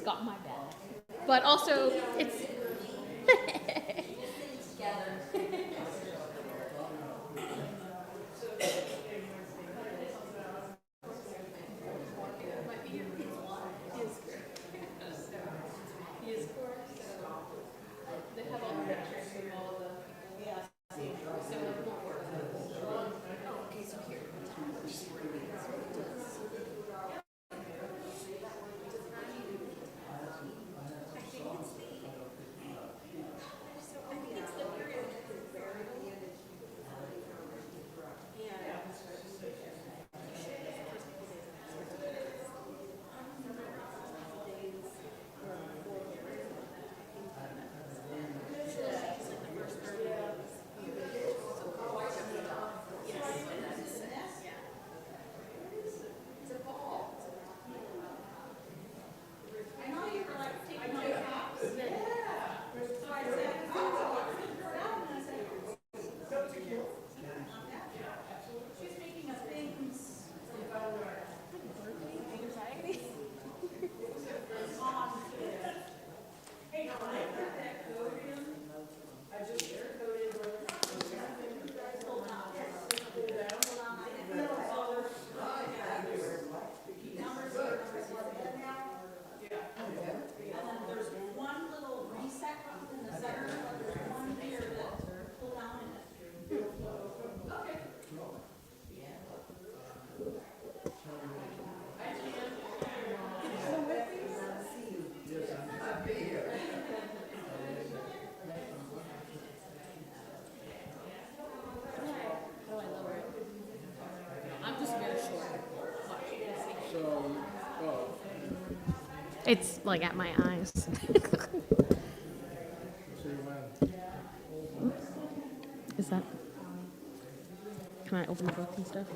he's got my back. But also, it's. I'm just very short. It's like at my eyes. Is that? Can I open the book and stuff?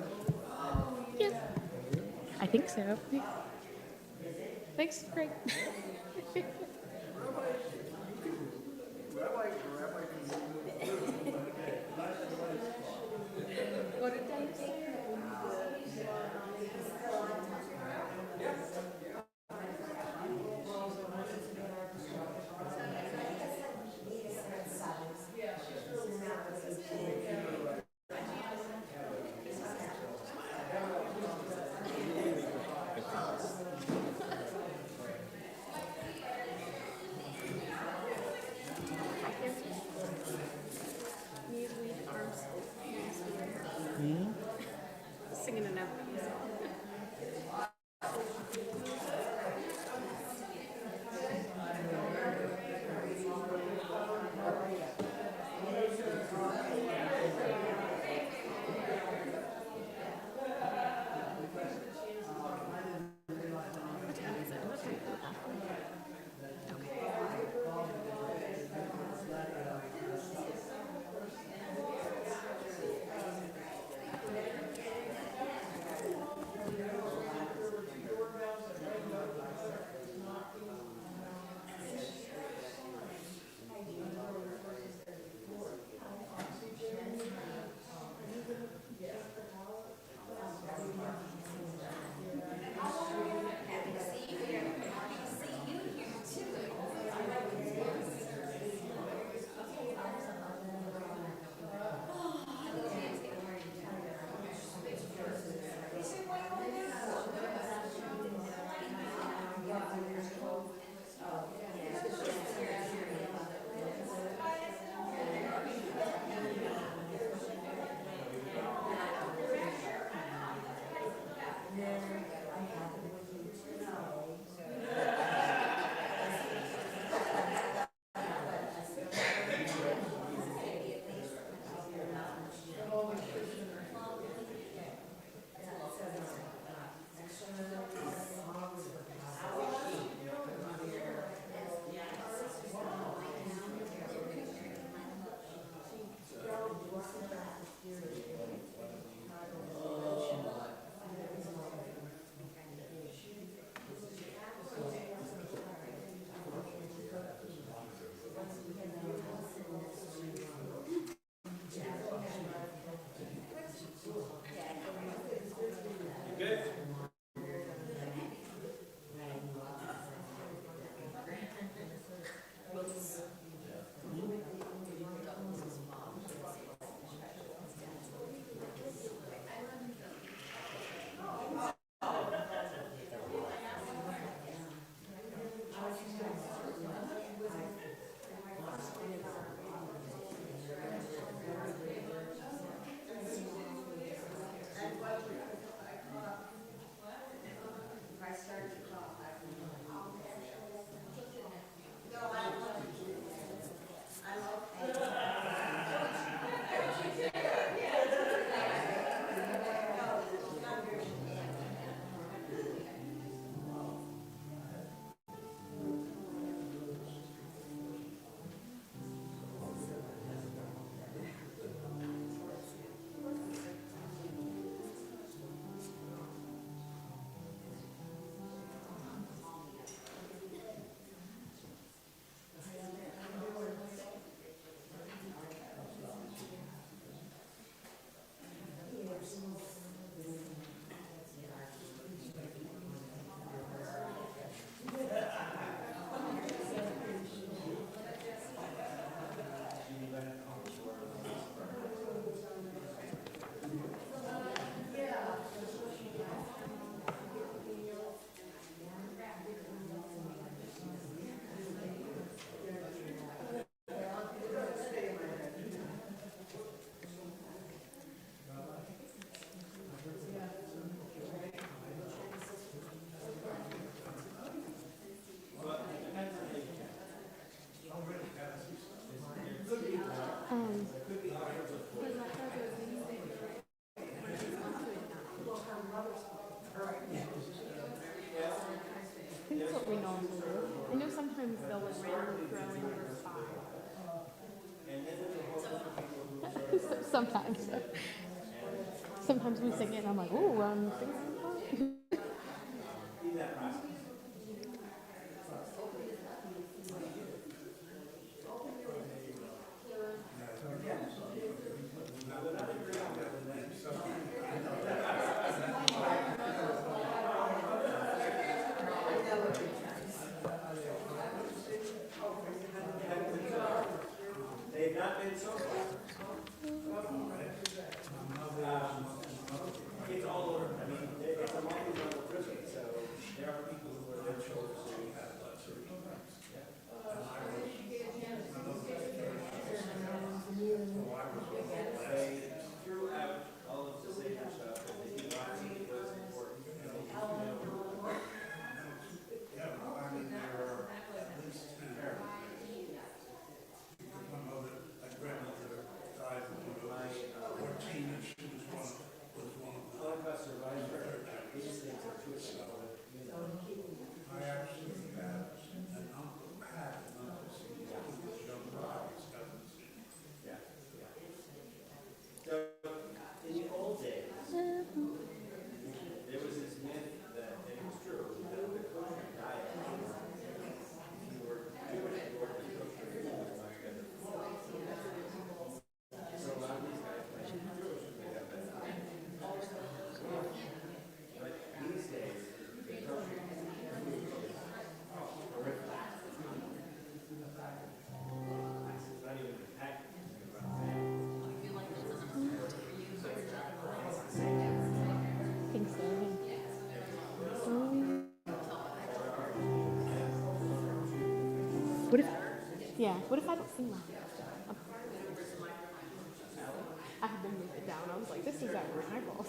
Yeah. I think so. Thanks, Greg. What did I say? Sometimes. Sometimes we sing it and I'm like, ooh, I'm singing. I think so. What if, yeah, what if I don't sing loud enough? I had to move it down. I was like, this is at my eyeballs.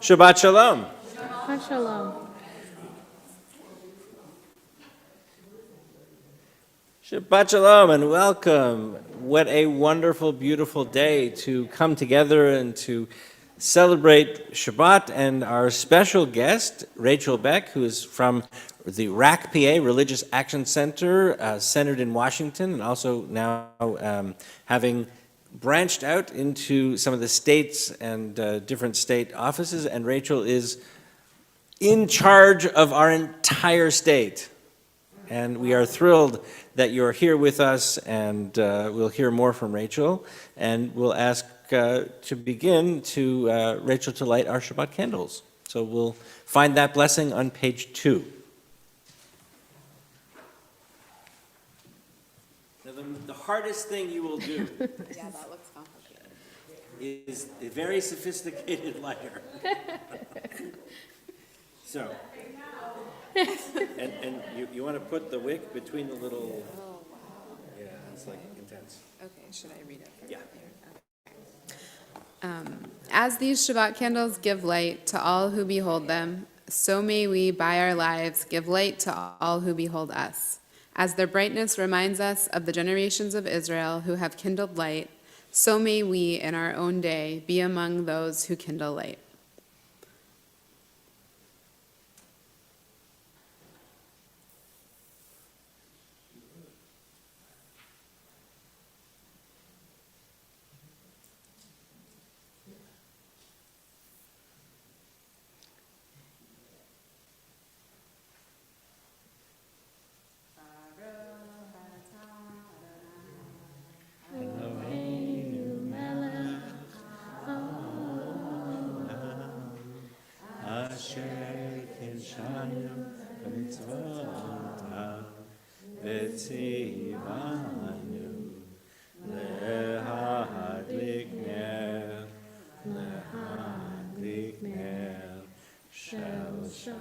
Shabbat Shalom. Shalom. Shabbat Shalom and welcome. What a wonderful, beautiful day to come together and to celebrate Shabbat and our special guest, Rachel Beck, who is from the RAC PA, Religious Action Center, centered in Washington, and also now having branched out into some of the states and different state offices, and Rachel is in charge of our entire state. And we are thrilled that you're here with us, and we'll hear more from Rachel. And we'll ask to begin to Rachel to light our Shabbat candles. So we'll find that blessing on page 2. Now, the hardest thing you will do Yeah, that looks complicated. is a very sophisticated lighter. So, and you want to put the wick between the little, yeah, it's like intense. Okay, should I read it? Yeah. As these Shabbat candles give light to all who behold them, so may we, by our lives, give light to all who behold us. As their brightness reminds us of the generations of Israel who have kindled light, so may we, in our own day, be among those who kindle light. v'tzivanu lehadlik ner shel Shabbat.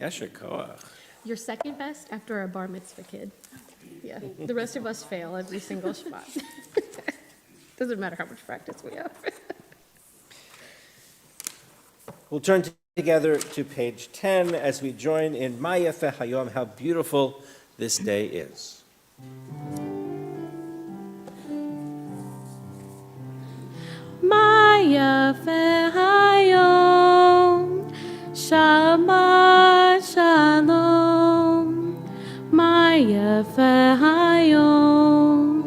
Yasher koach. You're second best after a bar mitzvah kid. Yeah, the rest of us fail every single Shabbat. Doesn't matter how much practice we have. We'll turn together to page 10 as we join in Ma Yafeh Hayom, how beautiful this day is. Ma yafeh hayom, Shabbat shalom. Ma yafeh hayom,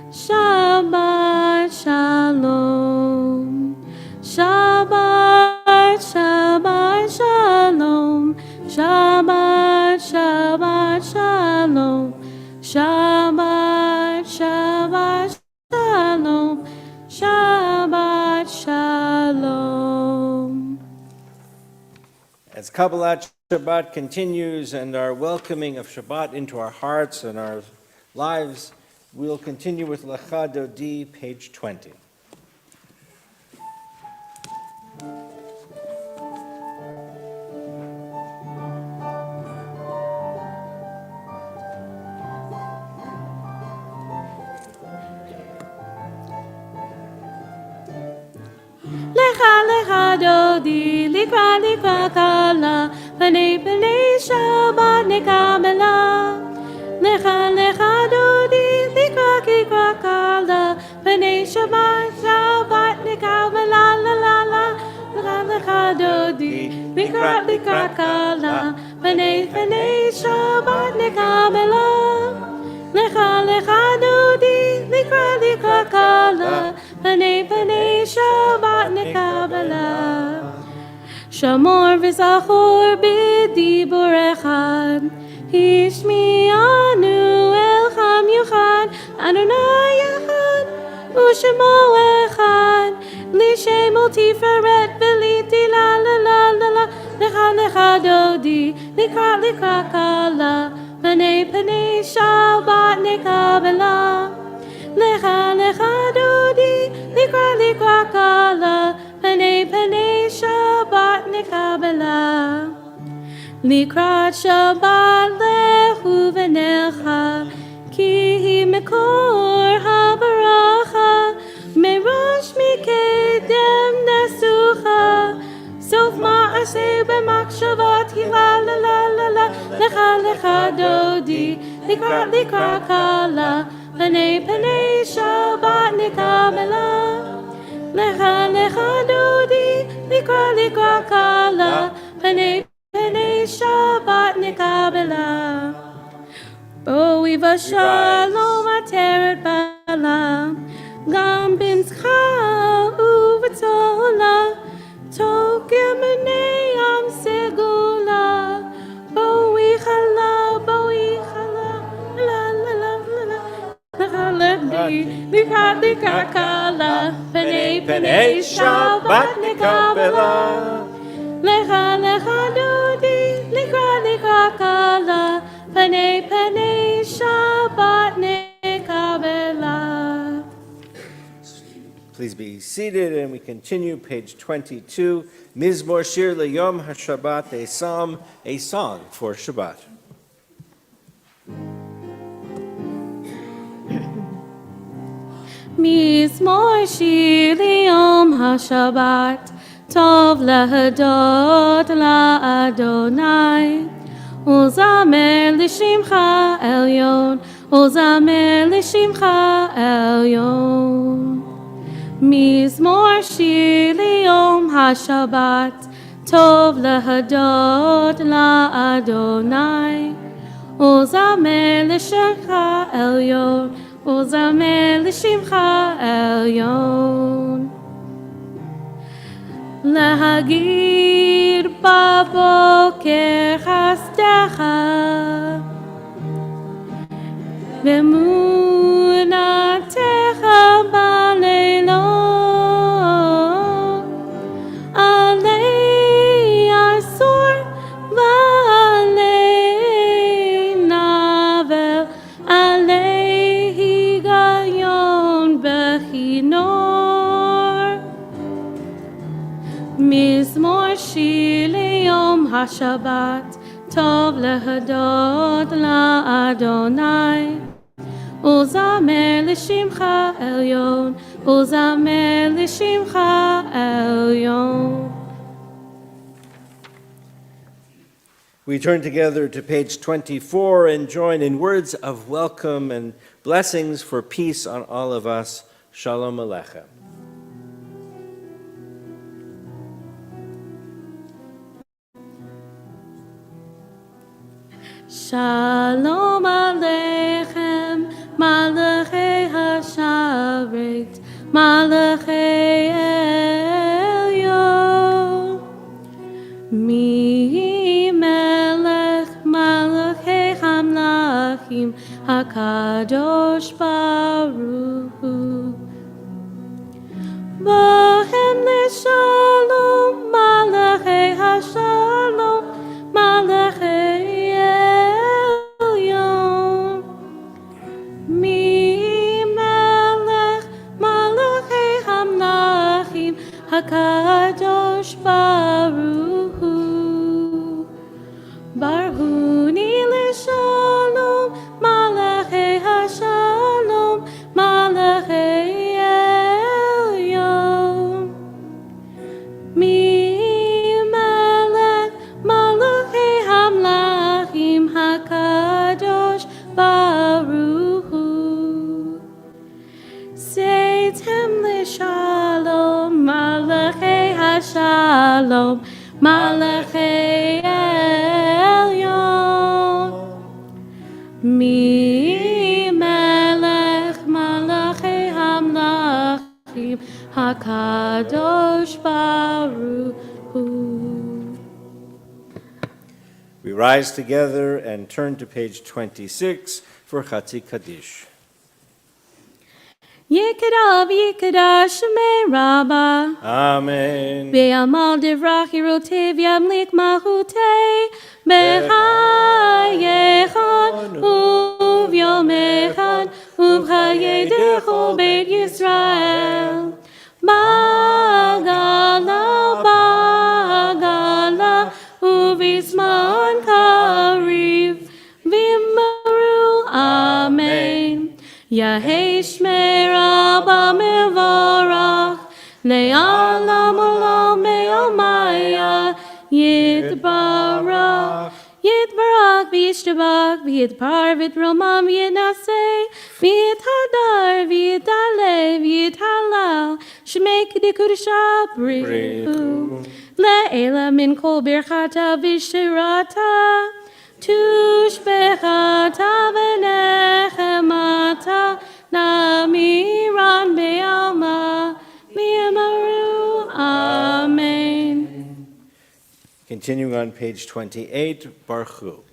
Shabbat shalom. Shabbat, Shabbat shalom. Shabbat, Shabbat shalom. Shabbat, Shabbat shalom. Shabbat shalom. As Kabbalat Shabbat continues and our welcoming of Shabbat into our hearts and our lives, we'll continue with Lecha Dodi, page 20. Lecha lecha dodi, likra likra kala, panei panei Shabbat nekabela. Lecha lecha dodi, likra likra kala, panei Shabbat Shabbat nekabela la la la. Lecha lecha dodi, likra likra kala, panei panei Shabbat nekabela. Lecha lecha dodi, likra likra kala, panei panei Shabbat nekabela. Shamor v'zachor b'dibur echad, Hishmi'anu elcham yuchad, Adonai echad, u'shemo echad, L'shemo tiferet v'liti la la la la la, Lecha lecha dodi, likra likra kala, panei panei Shabbat nekabela. Lecha lecha dodi, likra likra kala, panei panei Shabbat nekabela. Likrat Shabbat lehu v'necha, ki hi mekor habaracha, merosh mikedem nesucha, sof ma'aseh b'makshavat hi la la la la la. Lecha lecha dodi, likra likra kala, panei panei Shabbat nekabela. Lecha lecha dodi, likra likra kala, panei panei Shabbat nekabela. Boi v'shalom ateret bala, gam binzcha u'v'tola, tokem b'nei am segula. Boi chala, la la la la la. Lecha lechdi, likra likra kala, panei panei Shabbat nekabela. Lecha lecha dodi, likra likra kala, panei panei Shabbat nekabela. Please be seated, and we continue, page 22, Mizmor Shir L'Yom HaShabbat, a psalm, a song for Shabbat. Mizmor shir liyom HaShabbat, tov lahadot la'Adonai. Uzamer l'shimcha elyon, uzamer l'shimcha elyon. Mizmor shir liyom HaShabbat, tov lahadot la'Adonai. Uzamer l'shimcha elyon, uzamer l'shimcha elyon. Lahagir baboker chasdecha, v'emunatecha baleilot. Alei asor מזמור שיר ליום השבת, טוב להודות לאדוני. ולזמר לשמך עליון, ולזמר לשמך עליון. We turn together to page 24 and join in words of welcome and blessings for peace on all of us. Shalom Aleichem. Shalom Aleichem, Malachei HaSharet, Malachei Elyon. Mi melech Malachei Hamlachim, HaKadosh Baruch Hu. Bohem leShalom, Malachei HaShalom, Malachei Elyon. Mi melech Malachei Hamlachim, HaKadosh Baruch Hu. Barhuni leShalom, Malachei HaShalom, Malachei Elyon. Mi melech Malachei Hamlachim, HaKadosh Baruch Hu. Seitem leShalom, Malachei HaShalom, Malachei Elyon. Mi melech Malachei Hamlachim, HaKadosh Baruch Hu. We rise together and turn to page 26 for Chatzi Kaddish. Yikadav Yikadav Shemei Rabbah. Amen. Be'amal divrach yirotev yamlik malchutei b'chayechon uvyomechon ub'chayedecho beit Yisrael. Bagala bagala uvizman kariv v'immaru amen. Yahei Shmei Rabbah mevorach le'alam olam me'omaya yitbarach yitbarach v'yishtabach v'yitpar v'yitromam v'yinaseh v'yithadar v'yitale v'yithalal shmei k'dekudusha brihu le'ela min kol birchata v'shirata tushbechata v'nechemata namiran be'alma mi'amaru amen. Continuing on page 28, Baruch Hu.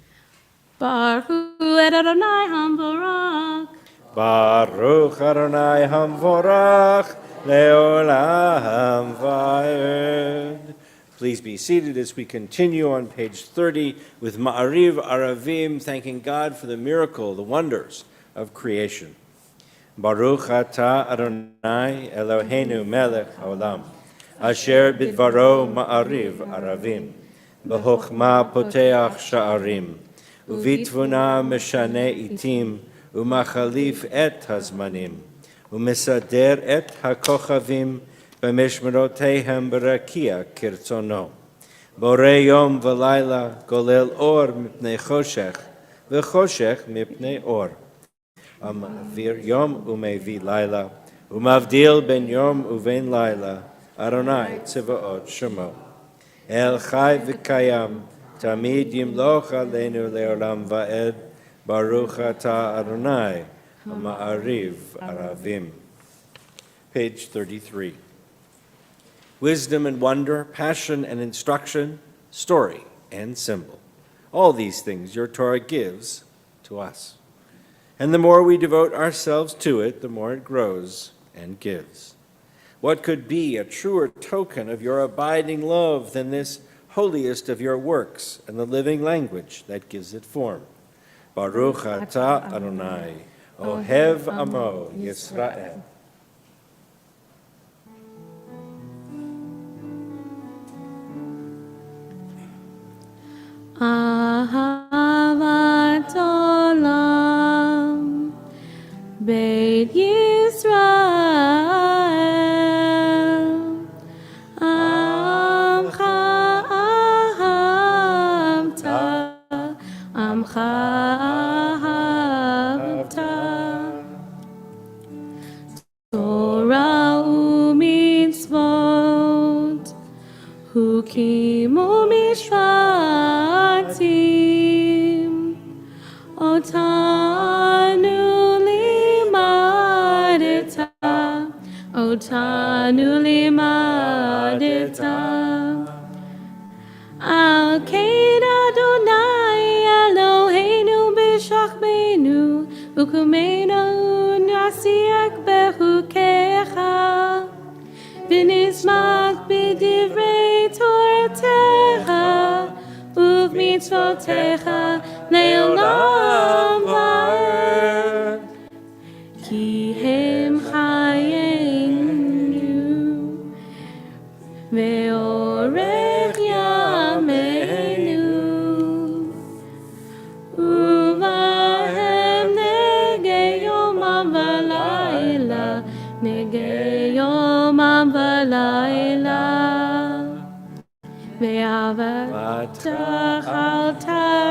Baruch Hu et Adonai Hamvorach. Baruch Adonai Hamvorach Leolam Va'ed. Please be seated as we continue on page 30 with Ma'ariv Aravim, thanking God for the miracle, the wonders of creation. Baruch atah Adonai Eloheinu melech haolam, asher bidvaro Ma'ariv Aravim, b'chokhmah poteach sha'arim, uvitvuna meshane itim, umachalif et hazmanim, umesader et hakochavim, b'mishmerotehem b'rakia kirtzono. Borei yom v'layla golel or mipnei choshech, v'choshech mipnei or. Amavir yom umevi layla, umavdil ben yom uven layla, Adonai tzivaot shemo. El chai v'kayam, tamid yimloch aleinu leolam va'ed, Baruch atah Adonai, Ma'ariv Aravim. Page 33. Wisdom and wonder, passion and instruction, story and symbol. All these things your Torah gives to us. And the more we devote ourselves to it, the more it grows and gives. What could be a truer token of your abiding love than this holiest of your works and the living language that gives it form? Baruch atah Adonai, Ohev Amo Yisrael. חוקים ומשפטים, אותנו לימדת, אותנו לימדת. על כן אדוני אלוהינו בשוכבנו וקומנו נעשיק בחוקיך ונשמח בדברי תורתך ובמצוותיך לעולם ועד. כי הם חיינו ואורך ימינו ובהם נגי יומם ולילה, נגי יומם ולילה. ואהבתך אל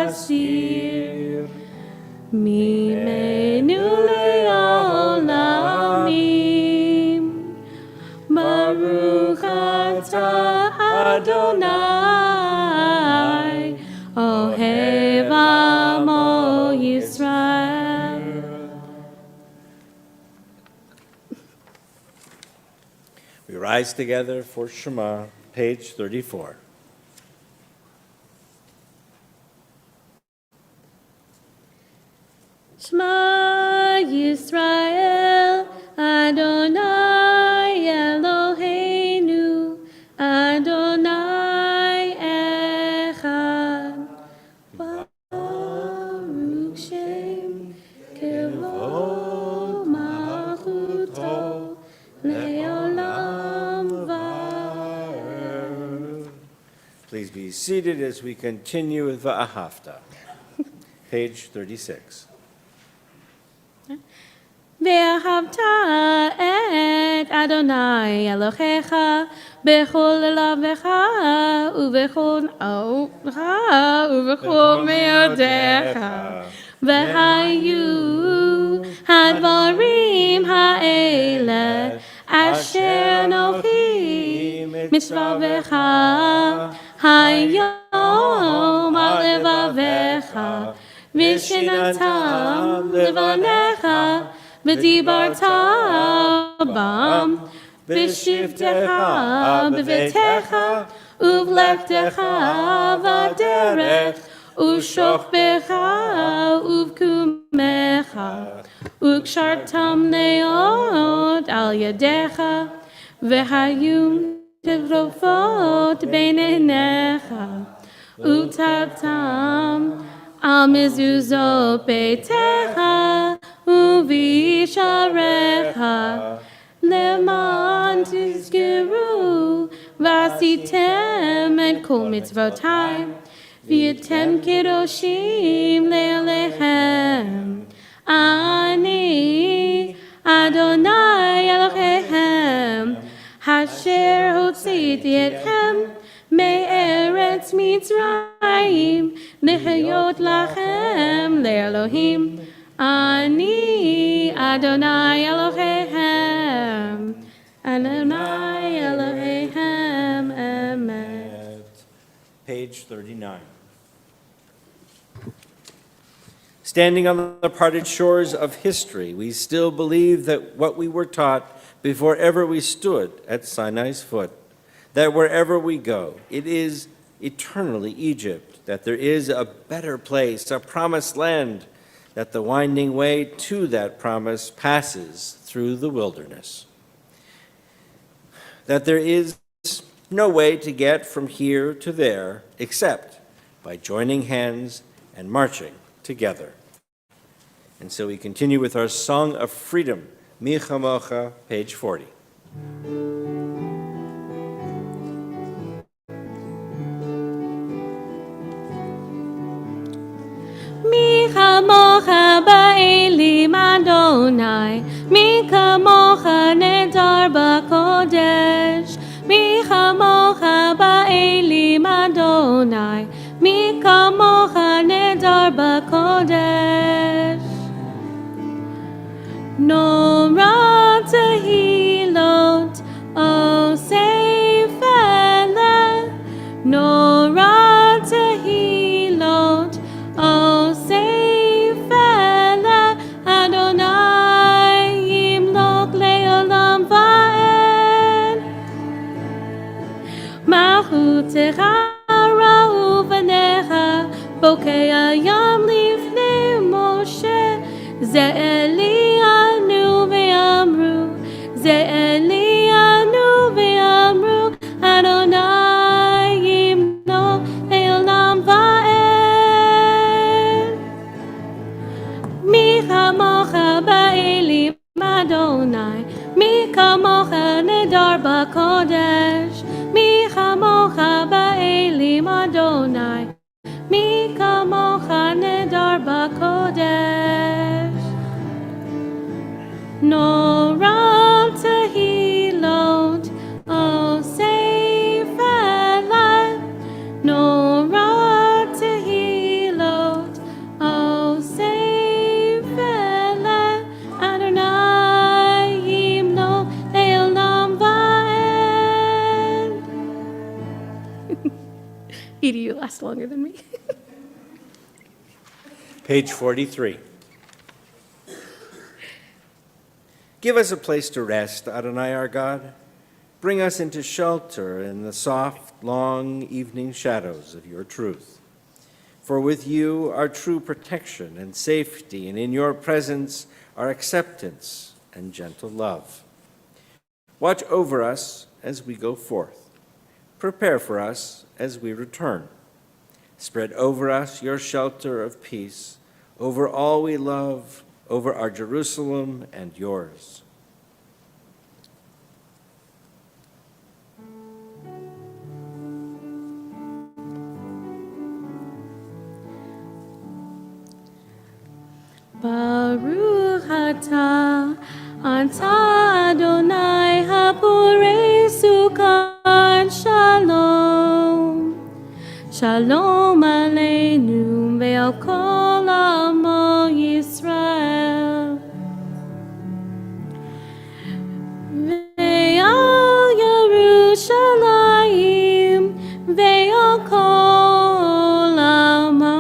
תסיר ממנו לעולמים. ברוך אתה אדוני אוהב עמו ישראל. We rise together for Shema, page 34. Shema Yisrael, Adonai Eloheinu, Adonai Echad. Baruch Shem Kevod Malchuto Le'olam Va'ed. Please be seated as we continue with Va'ahavta, page 36. ואהבת את אדוני אלוהיך בכל לבבך ובכל נפשך ובכל מאודיך. והיו הדברים האלה אשר אנוכי מצווך היום על לבביך ושננתם לבניך ודיברת בם בשבתך בביתך ובלכתך בדרך ושוכבך ובקומך וקשרתם מאוד על ידיך והיו כגרופות בין עיניך ותתם על מזוזות ביתך ובישעריך למען תזכרו ועשיתם את כל מצוותיי והייתם קדושים לאלוהיכם. אני אדוני אלוהיכם אשר הוצאתי אתכם מארץ מצרים להיות לכם לאלוהים. אני אדוני אלוהיכם, אדוני אלוהיכם, אמת. Page 39. Standing on the parted shores of history, we still believe that what we were taught before ever we stood at Sinai's foot, that wherever we go, it is eternally Egypt, that there is a better place, a promised land, that the winding way to that promise passes through the wilderness, that there is no way to get from here to there except by joining hands and marching together. And so we continue with our Song of Freedom, Mi Chamocha, page 40. מי כמוך באלים אדוני, מי כמוך נדר בקודש, מי כמוך באלים אדוני, מי כמוך נדר בקודש. נורא תהילות עושה פלא, מעותך ראו בניך, בוקע ים לפני משה. זה אלי ענו ואמרו, זה אלי ענו ואמרו, אדוני ימנו לעולם ועד. מי כמוך באלים אדוני, מי כמוך נדר בקודש, מי כמוך באלים אדוני, מי כמוך נדר בקודש. נורא תהילות אוסיף אלי, נורא תהילות אוסיף אלי, אדוני ימנו לעולם ועד. Edie, you last longer than me. Page 43. Give us a place to rest, Adonai our God. Bring us into shelter in the soft, long evening shadows of your truth. For with you are true protection and safety, and in your presence are acceptance and gentle love. Watch over us as we go forth. Prepare for us as we return. Spread over us your shelter of peace, over all we love, over our Jerusalem and yours. Baruch atah Adonai hapurei sukan shalom. Shalom aleinu ve'al kol amo Yisrael. Ve'al Yerushalayim ve'al kol amo.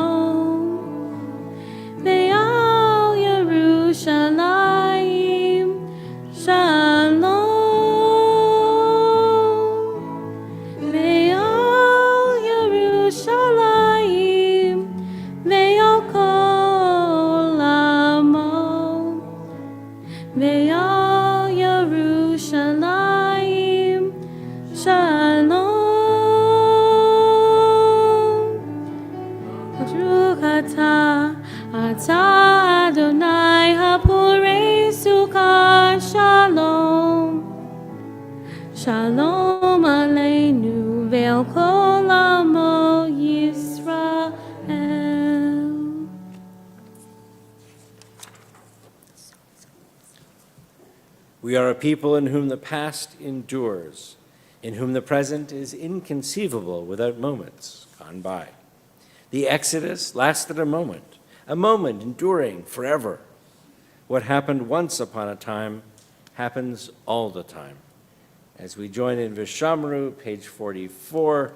Ve'al Yerushalayim shalom. Ve'al Yerushalayim ve'al kol amo. Ve'al Yerushalayim shalom. Baruch atah Adonai hapurei sukan shalom. Shalom aleinu ve'al kol amo Yisrael. We are a people in whom the past endures, in whom the present is inconceivable without moments gone by. The Exodus lasted a moment enduring forever. What happened once upon a time happens all the time. As we join in Vishamru, page 44,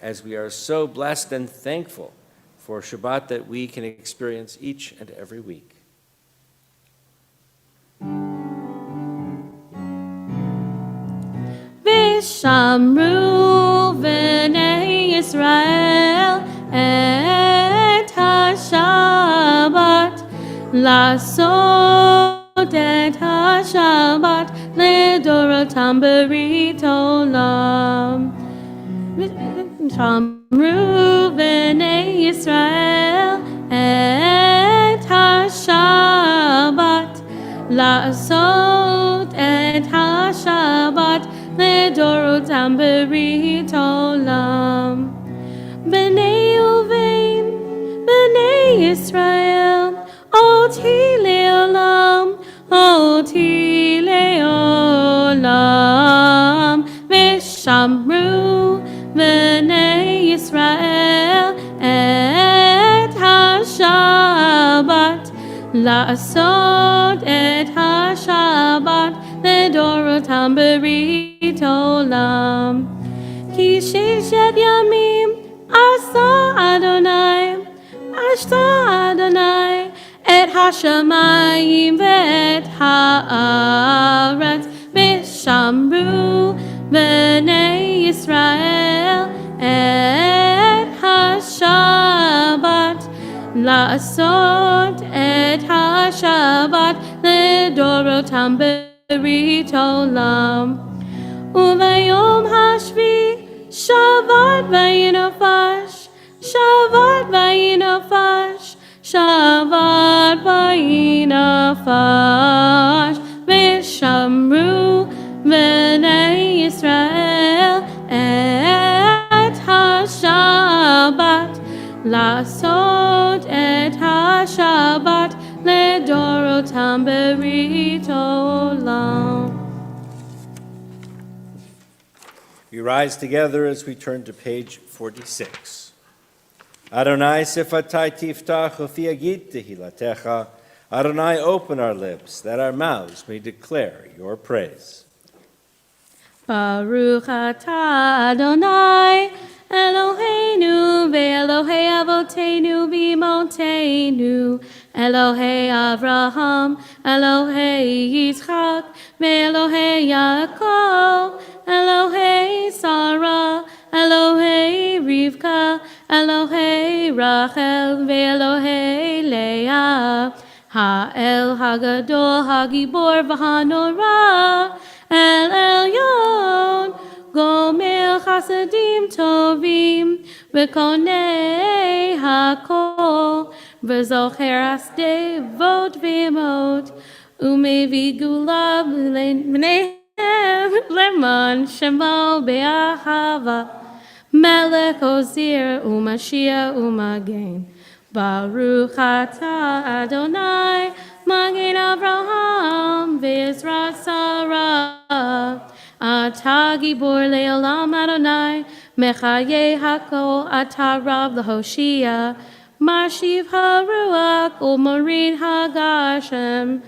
as we are so blessed and thankful for Shabbat that we can experience each and every week. Vishamru v'nei Yisrael et ha-Shabbat, לעשות את השבת לדורותם ברית עולם. שמרו בני ישראל את השבת, לעשות את השבת לדורותם ברית עולם. בני ובין בני ישראל אותי לעולם, אותי לעולם. ושמרו בני ישראל את השבת, לעשות את השבת לדורותם ברית עולם. כי ששת ימים עשה אדוני, עשה אדוני את השמיים ואת הארץ, ושמרו בני ישראל לעשות את השבת לדורותם ברית עולם. וביום השביעי שבת וינפש, שבת וינפש, שבת וינפש, ושמרו בני ישראל את השבת, לעשות את השבת לדורותם ברית עולם. We rise together as we turn to page 46. Adonai sifatai tiftach ufi agid tehilatecha. Adonai, open our lips, that our mouths may declare your praise. Baruch atah Adonai, Eloheinu ve'Elohei avoteinu b'imotenu, Elohei Avraham, Elohei Yitzchak, ve'Elohei Yaakov, Elohei Sarah, Elohei Rivka, Elohei Rachel, ve'Elohei Leah, Ha'el Hagadol Hagibor v'Hanorah, El Elyon, Gomel Chasadim Tovim, V'konei Hakol, V'zocher Asdei Vot V'emot, Umevi Gula B'neihem, Leman Shemo Be'ahava, Melech Ozir U'Mashiach U'Magen, Baruch atah Adonai, Magen Avraham ve'Ezrat Sarah. Atah Gibor le'olam Adonai, Mechaye hakol atah Rav l'Hoshia, Mashiv haruach u'morin hagashem,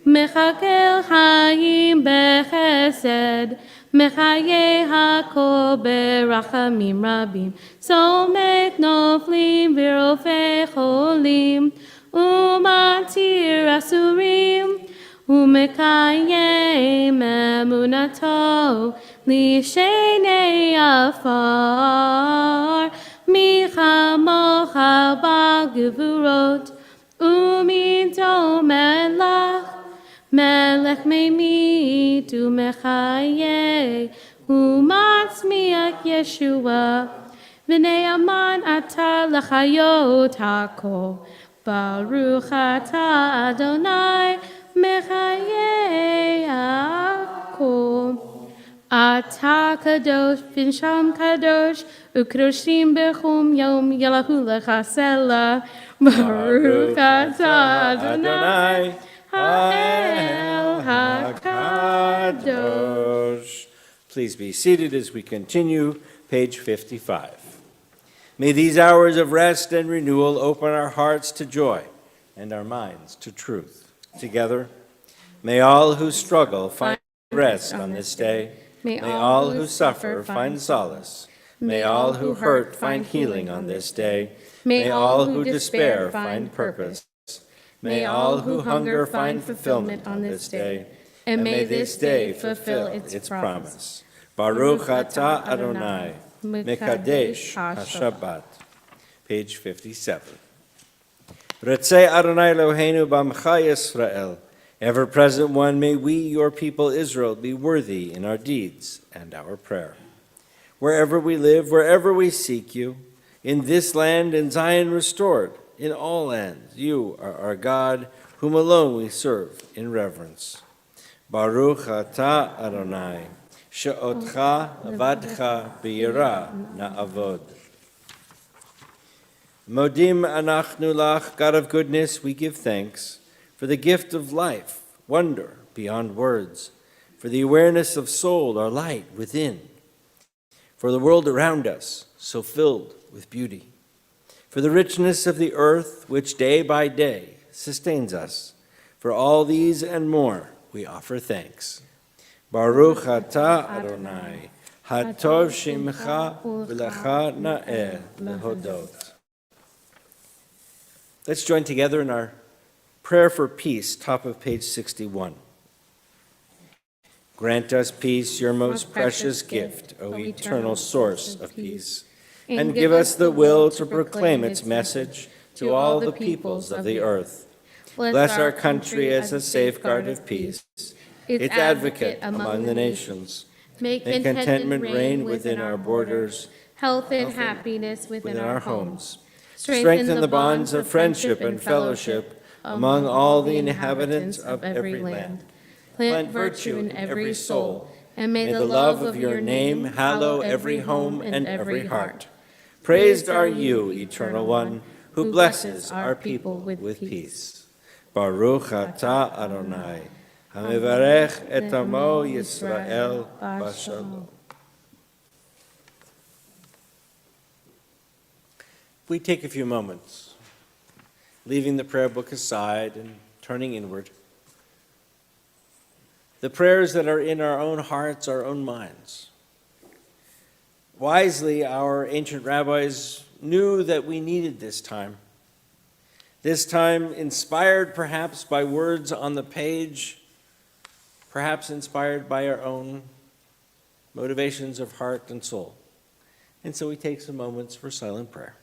Mechakel hayim bechesed, Mechaye hakol berachamim rabim, Somek noflim v'rofei cholim, Umatir asurim, Umekayem emunato, Lishenei afar, Michamocha b'gevurot, Umito melech, Melech meimit umechaye, Umatzmiach Yeshua, V'nei aman atah l'chayot hakol, Baruch atah Adonai, Mechaye hakol. Atah kadosh, v'sham kadosh, u'kadoshim b'chum yom yelahu l'chasela, Baruch atah Adonai, Ha'el HaKadosh. Please be seated as we continue, page 55. May these hours of rest and renewal open our hearts to joy and our minds to truth. Together, may all who struggle find rest on this day. May all who suffer find solace. May all who hurt find healing on this day. May all who despair find purpose. May all who hunger find fulfillment on this day. And may this day fulfill its promise. Baruch atah Adonai, Mekadesh HaShabbat. Page 57. Retzei Adonai Eloheinu b'amcha Yisrael. Ever-present one, may we, your people Israel, be worthy in our deeds and our prayer. Wherever we live, wherever we seek you, in this land, in Zion restored, in all lands, you are our God, whom alone we serve in reverence. Baruch atah Adonai, she'otcha avadcha b'yirah na'avod. Modim anachnu lach, God of goodness, we give thanks for the gift of life, wonder beyond words, for the awareness of soul, our light within, for the world around us, so filled with beauty, for the richness of the earth, which day by day sustains us. For all these and more, we offer thanks. Baruch atah Adonai, hatov shemcha v'lecha na'eh lehodot. Let's join together in our prayer for peace, top of page 61. Grant us peace, your most precious gift, O eternal source of peace, and give us the will to proclaim its message to all the peoples of the earth. Bless our country as a safeguard of peace, its advocate among the nations. Make May contentment reign within our borders, health and happiness within our homes. Strengthen the bonds of friendship and fellowship among all the inhabitants of every land. Plant virtue in every soul, and may the love of your name hallow every home and every heart. Praised are you, Eternal One, who blesses our people with peace. Baruch atah Adonai, hamevarech et amo Yisrael bashalom. We take a few moments, leaving the prayer book aside and turning inward. The prayers that are in our own hearts, our own minds. Wisely, our ancient rabbis knew that we needed this time. This time inspired perhaps by words on the page, perhaps inspired by our own motivations of heart and soul. And so we take some moments for silent prayer.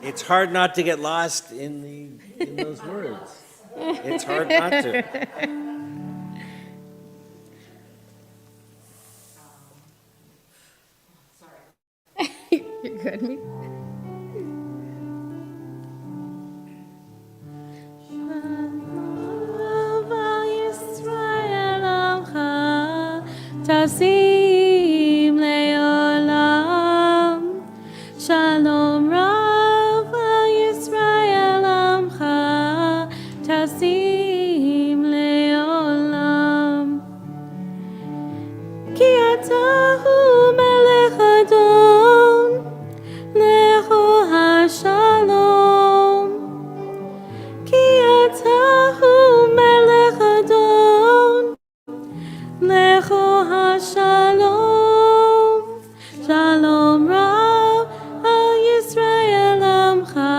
It's hard not to get lost in those words. It's hard not to. You're good, me? Tasim leolam, shalom rav Yisrael amcha, tasim leolam. Ki atahu melech adon, lecho hashalom. Ki atahu melech adon, lecho hashalom, shalom rav al Yisrael amcha,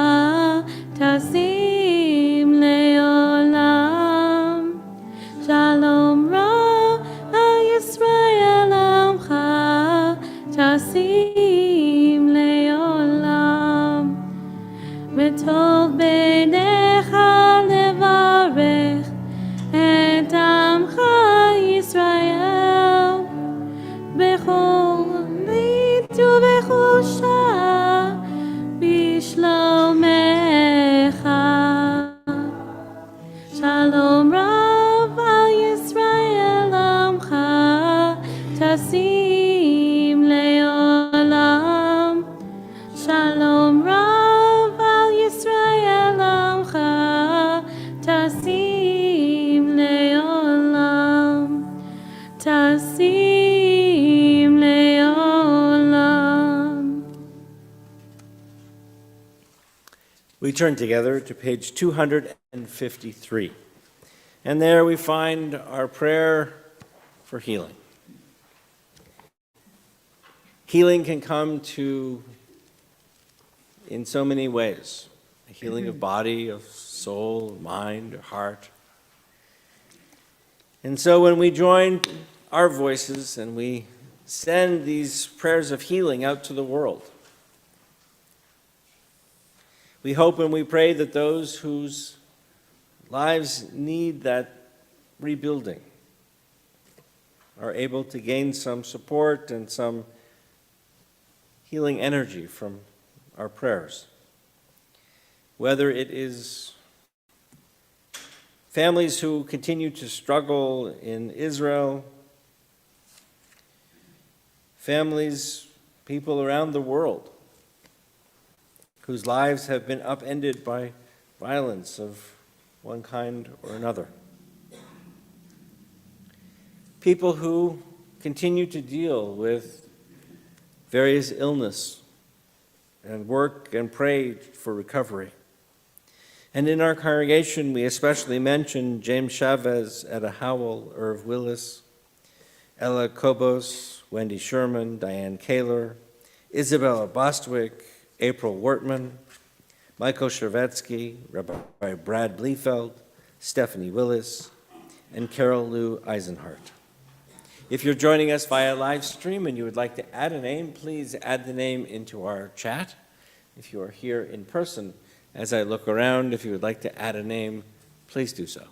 tasim leolam. Shalom rav al Yisrael amcha, tasim leolam. V'tov beinecha levarech et amcha Yisrael, bechol lit ubechol shah, bishlomecha. Shalom rav al Yisrael amcha, tasim leolam. Shalom rav al Yisrael amcha, tasim leolam. Tasim leolam. We turn together to page 253. And there we find our prayer for healing. Healing can come in so many ways. A healing of body, of soul, mind, or heart. And so when we join our voices and we send these prayers of healing out to the world, we hope and we pray that those whose lives need that rebuilding are able to gain some support and some healing energy from our prayers. Whether it is families who continue to struggle in Israel, families, people around the world whose lives have been upended by violence of one kind or another. People who continue to deal with various illness and work and pray for recovery. And in our congregation, we especially mention James Chavez, Etta Howell, Irv Willis, Ella Kobos, Wendy Sherman, Diane Kaler, Isabella Bostwick, April Wortman, Michael Shervetsky, Rabbi Brad Bliefeld, Stephanie Willis, and Carol Lou Eisenhart. If you're joining us via live stream and you would like to add a name, please add the name into our chat. If you are here in person, as I look around, if you would like to add a name, please do so.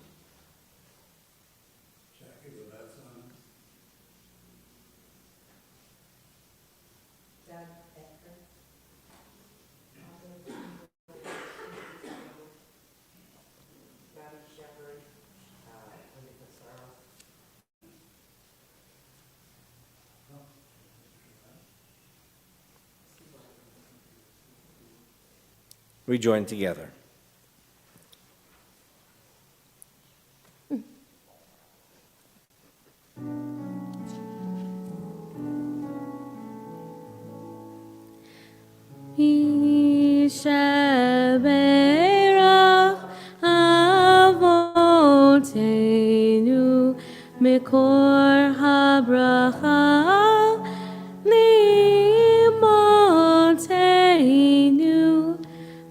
We join together. Yishaberach Avotenu Mikor habracha Limotenu.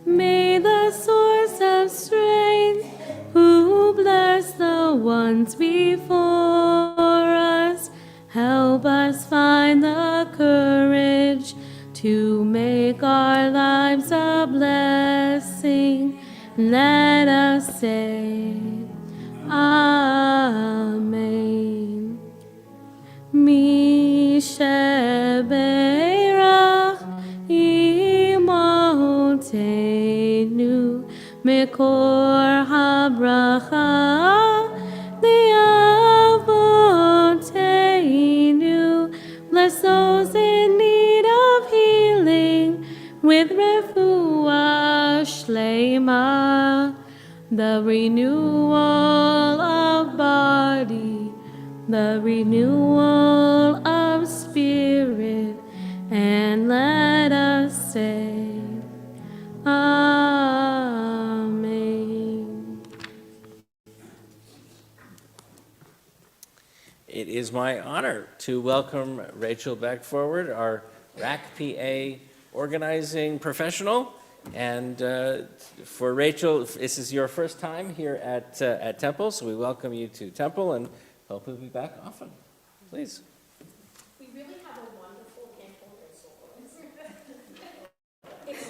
May the source of strength, who bless the ones before us, help us find the courage to make our lives a blessing. Let us say, Amen. Misheberach imotenu mekor habracha liavotenu. Bless those in need of healing with refuah shlema, the renewal of body, the renewal of spirit, and let us say, Amen. It is my honor to welcome Rachel Beck forward, our RAC PA organizing professional. And for Rachel, this is your first time here at Temple, so we welcome you to Temple and hope you'll be back often. Please. We really have a wonderful Temple resource. It's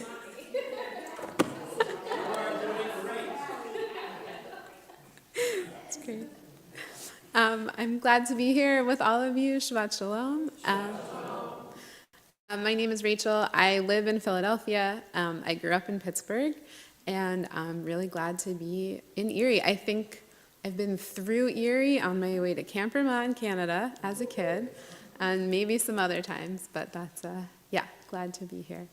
It's great. I'm glad to be here with all of you. Shabbat Shalom. My name is Rachel. I live in Philadelphia. I grew up in Pittsburgh, and I'm really glad to be in Erie. I think I've been through Erie on my way to Camp Vermont in Canada as a kid, and maybe some other times, but that's, glad to be here.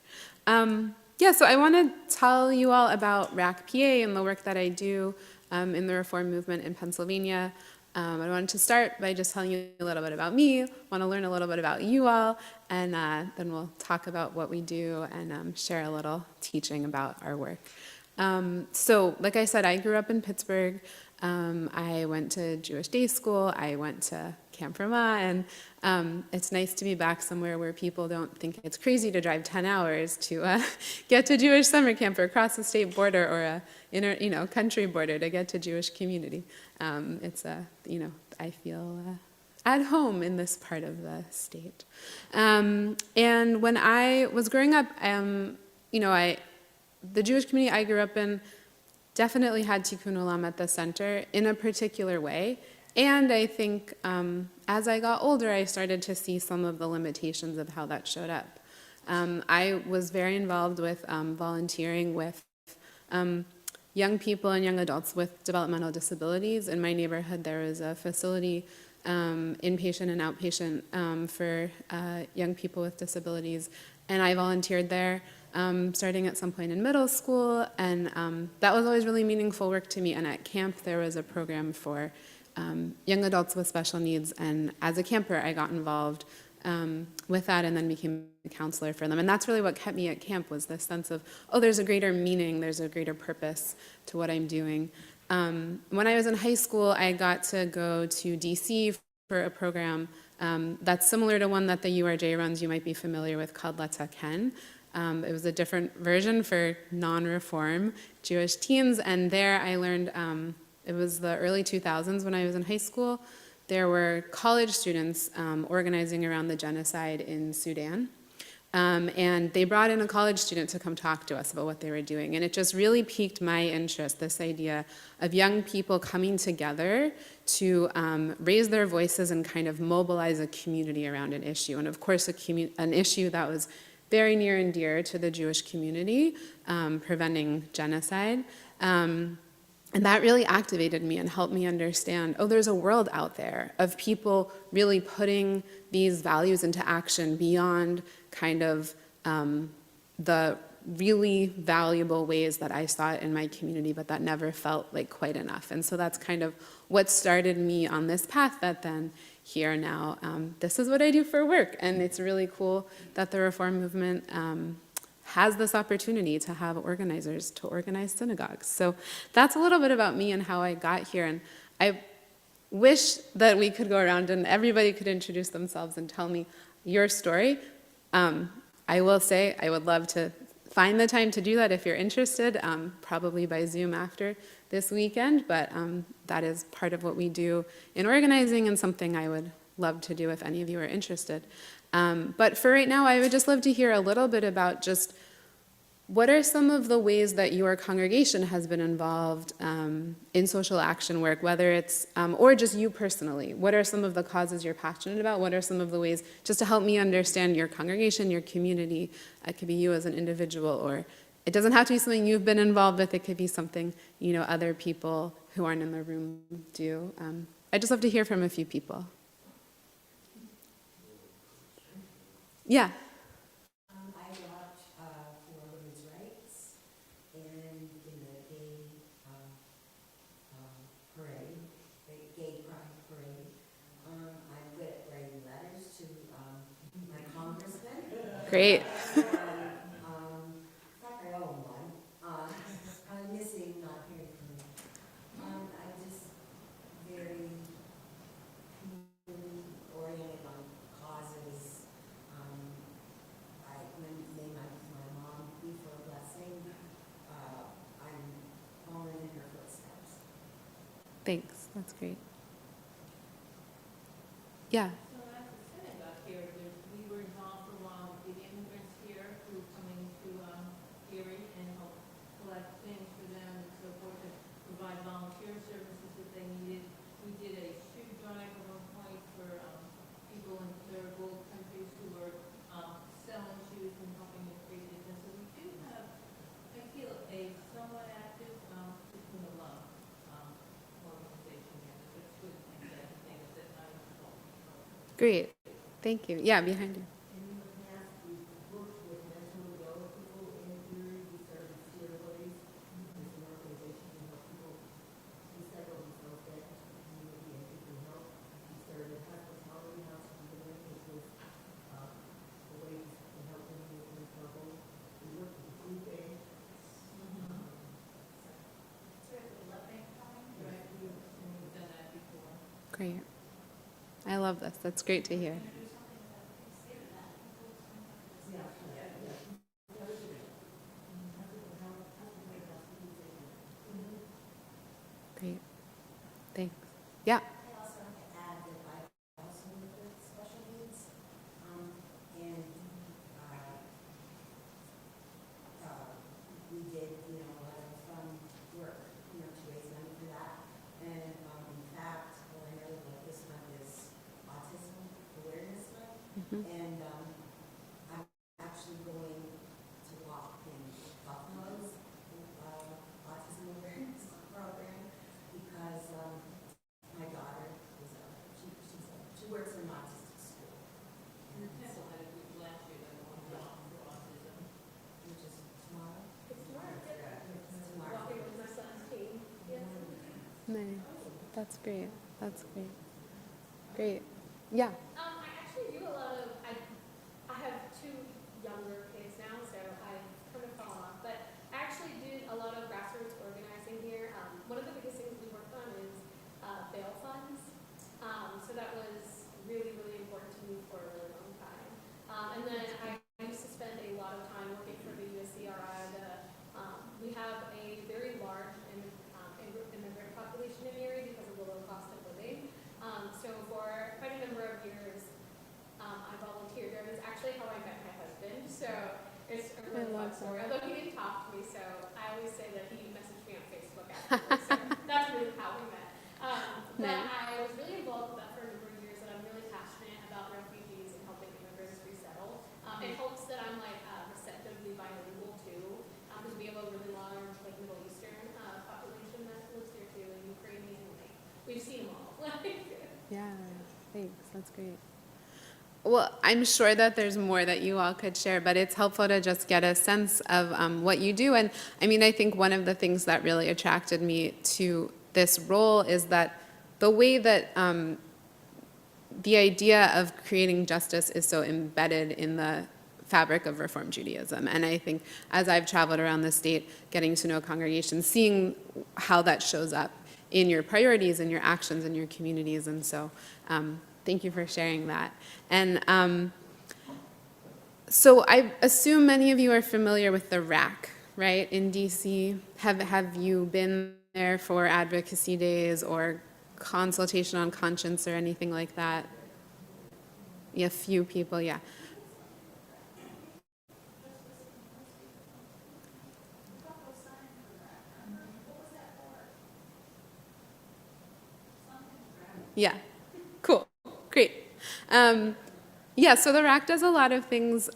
So I want to tell you all about RAC PA and the work that I do in the Reform movement in Pennsylvania. I wanted to start by just telling you a little bit about me, want to learn a little bit about you all, and then we'll talk about what we do and share a little teaching about our work. So, like I said, I grew up in Pittsburgh. I went to Jewish day school. I went to Camp Vermont, and it's nice to be back somewhere where people don't think it's crazy to drive 10 hours to get to Jewish summer camp or cross the state border or a country border to get to Jewish community. I feel at home in this part of the state. And when I was growing up, the Jewish community I grew up in definitely had Tikkun Olam at the center in a particular way. And I think as I got older, I started to see some of the limitations of how that showed up. I was very involved with volunteering with young people and young adults with developmental disabilities. In my neighborhood, there was a facility inpatient and outpatient for young people with disabilities. And I volunteered there starting at some point in middle school, and that was always really meaningful work to me. And at camp, there was a program for young adults with special needs, and as a camper, I got involved with that and then became a counselor for them. And that's really what kept me at camp, was this sense of, oh, there's a greater meaning, there's a greater purpose to what I'm doing. When I was in high school, I got to go to DC for a program that's similar to one that the URJ runs. You might be familiar with, called Let's Ken. It was a different version for non-reform Jewish teens, and there I learned, it was the early 2000s when I was in high school, there were college students organizing around the genocide in Sudan. And they brought in a college student to come talk to us about what they were doing. And it just really piqued my interest, this idea of young people coming together to raise their voices and kind of mobilize a community around an issue. And of course, an issue that was very near and dear to the Jewish community, preventing genocide. And that really activated me and helped me understand, oh, there's a world out there of people really putting these values into action beyond kind of the really valuable ways that I saw it in my community, but that never felt like quite enough. And so that's kind of what started me on this path that then here now, this is what I do for work. And it's really cool that the Reform movement has this opportunity to have organizers to organize synagogues. So that's a little bit about me and how I got here. And I wish that we could go around and everybody could introduce themselves and tell me your story. I will say I would love to find the time to do that if you're interested, probably by Zoom after this weekend, but that is part of what we do in organizing and something I would love to do if any of you are interested. But for right now, I would just love to hear a little bit about just what are some of the ways that your congregation has been involved in social action work, whether it's, or just you personally. What are some of the causes you're passionate about? What are some of the ways, just to help me understand your congregation, your community? It could be you as an individual, or it doesn't have to be something you've been involved with. It could be something, other people who aren't in the room do. I'd just love to hear from a few people. Yeah. I walked for women's rights and in the gay parade, the gay pride parade. I'm good at writing letters to my congressman. Great. In fact, I owe him one. I'm missing not hearing from him. I'm just very oriented on causes. May my mom be for a blessing. I'm following in her footsteps. Thanks. That's great. Yeah. So as a synagogue here, we were involved for a while with the immigrants here who were coming to Erie and help collect things for them and so forth, to provide volunteer services that they needed. We did a shoe drive at one point for people in third world countries who were selling shoes and helping to create it. And so we do have, I feel, a somewhat active System of Love organization here. So it's good things that I think that I involved. Great. Thank you. Yeah, behind you. And in the past, we've worked with mentally ill people in Erie. We started Stairways. It's an organization to help people recycle themselves back into the community and get them help. We started a hospitality house in the which was a way to help them with their trouble. We worked with the food bank. Right, we've done that before. Great. I love this. That's great to hear. Great. Thanks. Yeah. I also have to add that I also work with special needs, and we did, a lot of fun work, to raise money for that. And in fact, well, I know that this month is Autism Awareness Month, and I'm actually going to walk in Buffalo's Autism Awareness Program because my daughter she's That's great. That's great. Great. Yeah. I actually do a lot of, I have two younger kids now, so I kind of fall off, but I actually did a lot of grassroots organizing here. One of the biggest things we worked on is bail funds. So that was really, really important to me for a really long time. And then I used to spend a lot of time working for the USCRI. We have a very large immigrant population in Erie because of the low cost of living. So for quite a number of years, I volunteered. It was actually how I met my husband. So it's a really fun story. Although he didn't talk to me, so I always say that he messaged me on Facebook afterwards. So that's really how we met. But I was really involved with that for a number of years, and I'm really passionate about refugees and helping immigrants resettle. It helps that I'm like receptively bilingual too, because we have a really large like Middle Eastern population that lives here too, and Ukrainian. Like we've seen them all. Yeah, thanks. That's great. Well, I'm sure that there's more that you all could share, but it's helpful to just get a sense of what you do. And I mean, I think one of the things that really attracted me to this role is that the way that the idea of creating justice is so embedded in the fabric of Reform Judaism. And I think as I've traveled around the state, getting to know congregations, seeing how that shows up in your priorities and your actions in your communities. And so thank you for sharing that. And so I assume many of you are familiar with the RAC, right, in DC. Have you been there for advocacy days or consultation on conscience or anything like that? Yeah, a few people, yeah. Yeah, cool, great. Yeah, so the RAC does a lot of things,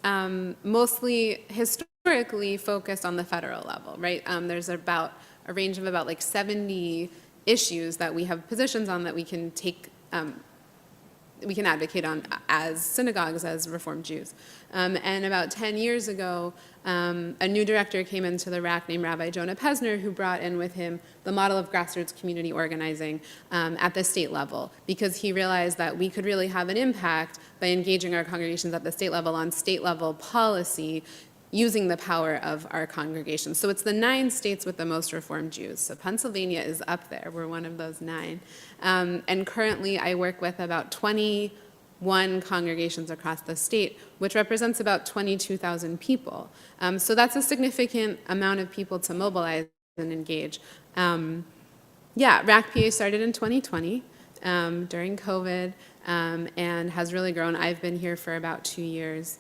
mostly historically focused on the federal level, right? There's about a range of about like 70 issues that we have positions on that we can take, we can advocate on as synagogues, as Reformed Jews. And about 10 years ago, a new director came into the RAC named Rabbi Jonah Pesner, who brought in with him the model of grassroots community organizing at the state level, because he realized that we could really have an impact by engaging our congregations at the state level on state level policy using the power of our congregations. So it's the 9 states with the most Reformed Jews. So Pennsylvania is up there. We're one of those 9. And currently I work with about 21 congregations across the state, which represents about 22,000 people. So that's a significant amount of people to mobilize and engage. Yeah, RACPA started in 2020 during COVID and has really grown. I've been here for about 2 years.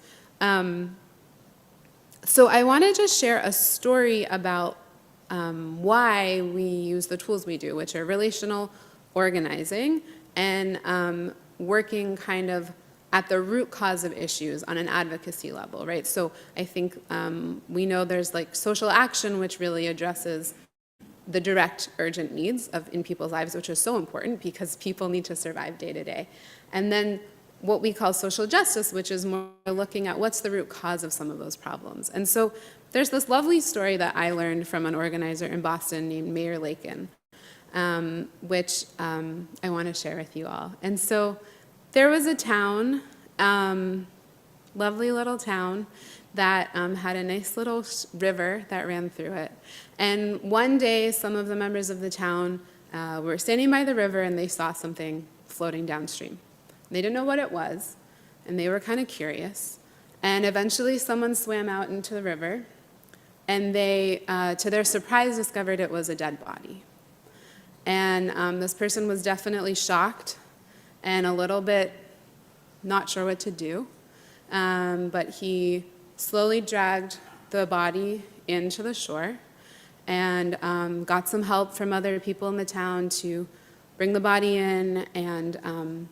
So I want to just share a story about why we use the tools we do, which are relational organizing and working kind of at the root cause of issues on an advocacy level, right? So I think we know there's like social action, which really addresses the direct urgent needs in people's lives, which is so important because people need to survive day to day. And then what we call social justice, which is more looking at what's the root cause of some of those problems. And so there's this lovely story that I learned from an organizer in Boston named Mayor Lakin, which I want to share with you all. And so there was a town, lovely little town, that had a nice little river that ran through it. And one day, some of the members of the town were standing by the river and they saw something floating downstream. They didn't know what it was, and they were kind of curious. And eventually someone swam out into the river, and they, to their surprise, discovered it was a dead body. And this person was definitely shocked and a little bit not sure what to do. But he slowly dragged the body into the shore and got some help from other people in the town to bring the body in and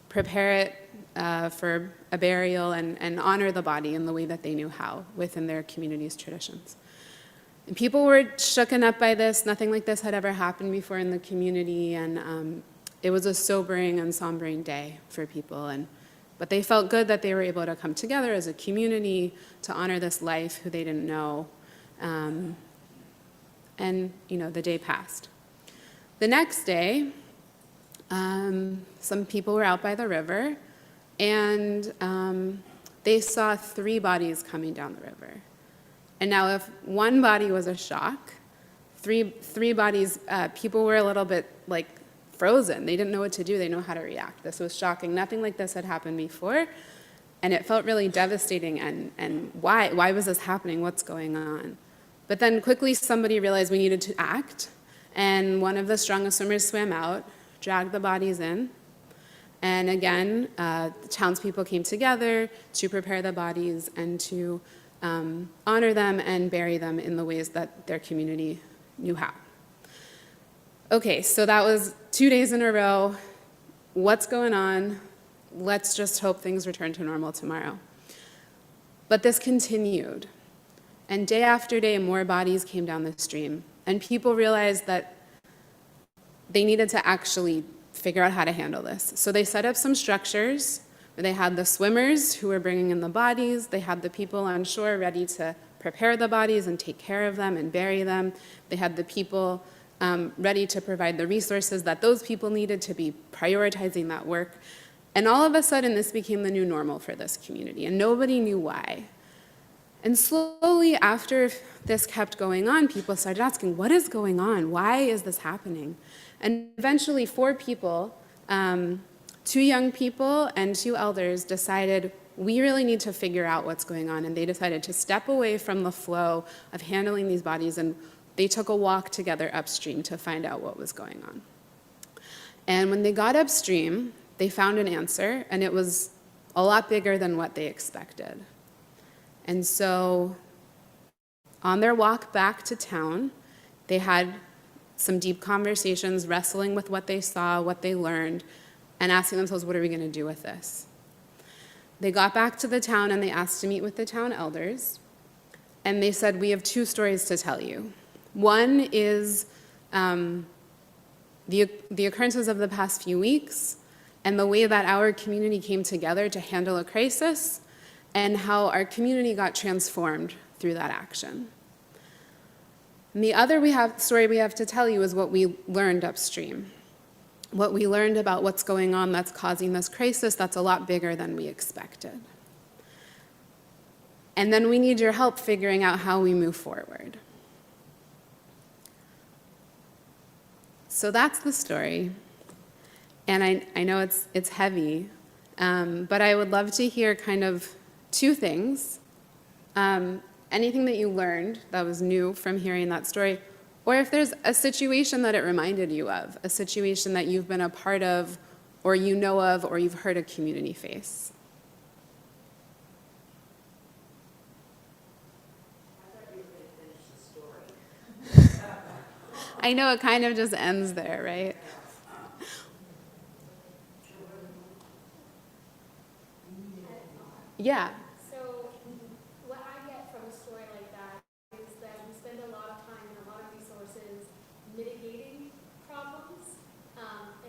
prepare it for a burial and honor the body in the way that they knew how within their community's traditions. And people were shooken up by this. Nothing like this had ever happened before in the community, and it was a sobering and sombering day for people. But they felt good that they were able to come together as a community to honor this life who they didn't know. And, you know, the day passed. The next day, some people were out by the river, and they saw 3 bodies coming down the river. And now if one body was a shock, three bodies, people were a little bit like frozen. They didn't know what to do. They didn't know how to react. This was shocking. Nothing like this had happened before. And it felt really devastating. And why was this happening? What's going on? But then quickly somebody realized we needed to act. And one of the strongest swimmers swam out, dragged the bodies in. And again, the townspeople came together to prepare the bodies and to honor them and bury them in the ways that their community knew how. Okay, so that was 2 days in a row. What's going on? Let's just hope things return to normal tomorrow. But this continued. And day after day, more bodies came down the stream. And people realized that they needed to actually figure out how to handle this. So they set up some structures. They had the swimmers who were bringing in the bodies. They had the people on shore ready to prepare the bodies and take care of them and bury them. They had the people ready to provide the resources that those people needed to be prioritizing that work. And all of a sudden, this became the new normal for this community, and nobody knew why. And slowly, after this kept going on, people started asking, what is going on? Why is this happening? And eventually, 4 people, 2 young people and 2 elders decided, we really need to figure out what's going on. And they decided to step away from the flow of handling these bodies, and they took a walk together upstream to find out what was going on. And when they got upstream, they found an answer, and it was a lot bigger than what they expected. And so on their walk back to town, they had some deep conversations, wrestling with what they saw, what they learned, and asking themselves, what are we going to do with this? They got back to the town, and they asked to meet with the town elders, and they said, we have 2 stories to tell you. One is the occurrences of the past few weeks, and the way that our community came together to handle a crisis, and how our community got transformed through that action. And the other story we have to tell you is what we learned upstream. What we learned about what's going on that's causing this crisis that's a lot bigger than we expected. And then we need your help figuring out how we move forward. So that's the story. And I know it's heavy, but I would love to hear kind of 2 things. Anything that you learned that was new from hearing that story, or if there's a situation that it reminded you of, a situation that you've been a part of, or you know of, or you've heard a community face. I know it kind of just ends there, right? Yeah. So what I get from a story like that is that we spend a lot of time and a lot of resources mitigating problems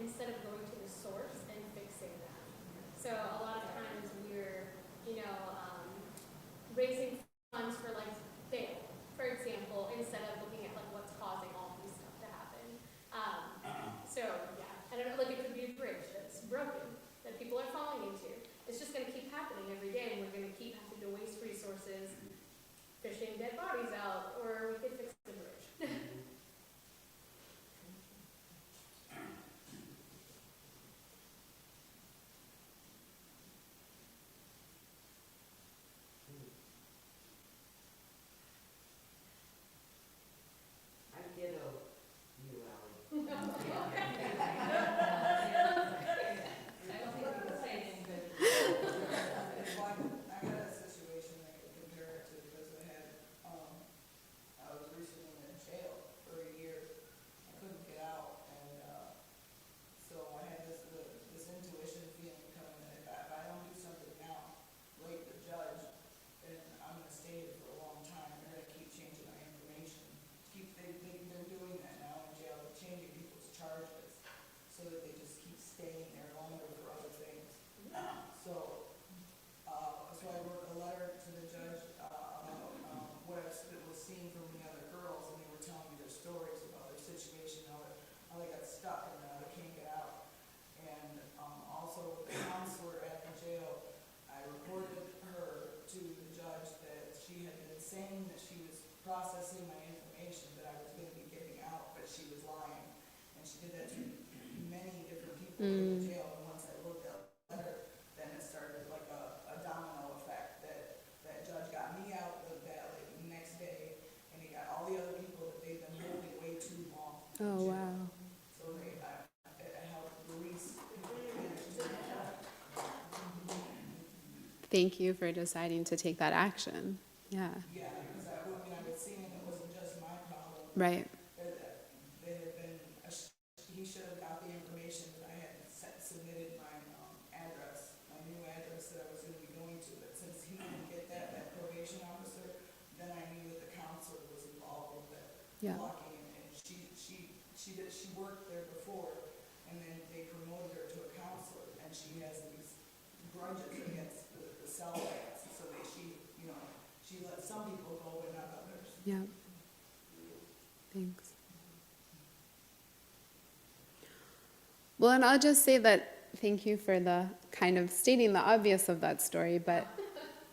instead of going to the source and fixing them. So a lot of times we're, raising funds for like bail, for example, instead of looking at like what's causing all these stuff to happen. So yeah, I don't know, like it could be a bridge that's broken that people are falling into. It's just going to keep happening every day, and we're going to keep having to waste resources fishing dead bodies out, or we could fix the bridge. I ditto you, Ally. I don't think we can say anything good. I had a situation I could compare it to because I had go to jail. And once I wrote that letter, then it started like a domino effect that judge got me out of that like the next day, and he got all the other people that they've been holding way too long. in Oh, jail. wow. So it helped release people. Thank you for deciding to take that action. Yeah, Yeah, because I was seeing it wasn't just my problem. right. They had been, he should have got the information that I had submitted my address, my new address that I was gonna be going to, but since he didn't get that probation officer, then I knew that the counselor was involved with that Yeah. blocking, and she worked there before, and then they promoted her to a counselor, and she has these grudges against the cell rats, so she let some people go, but not others. Yeah. Thanks. Well, and I'll just say that thank you for the kind of stating the obvious of that story, but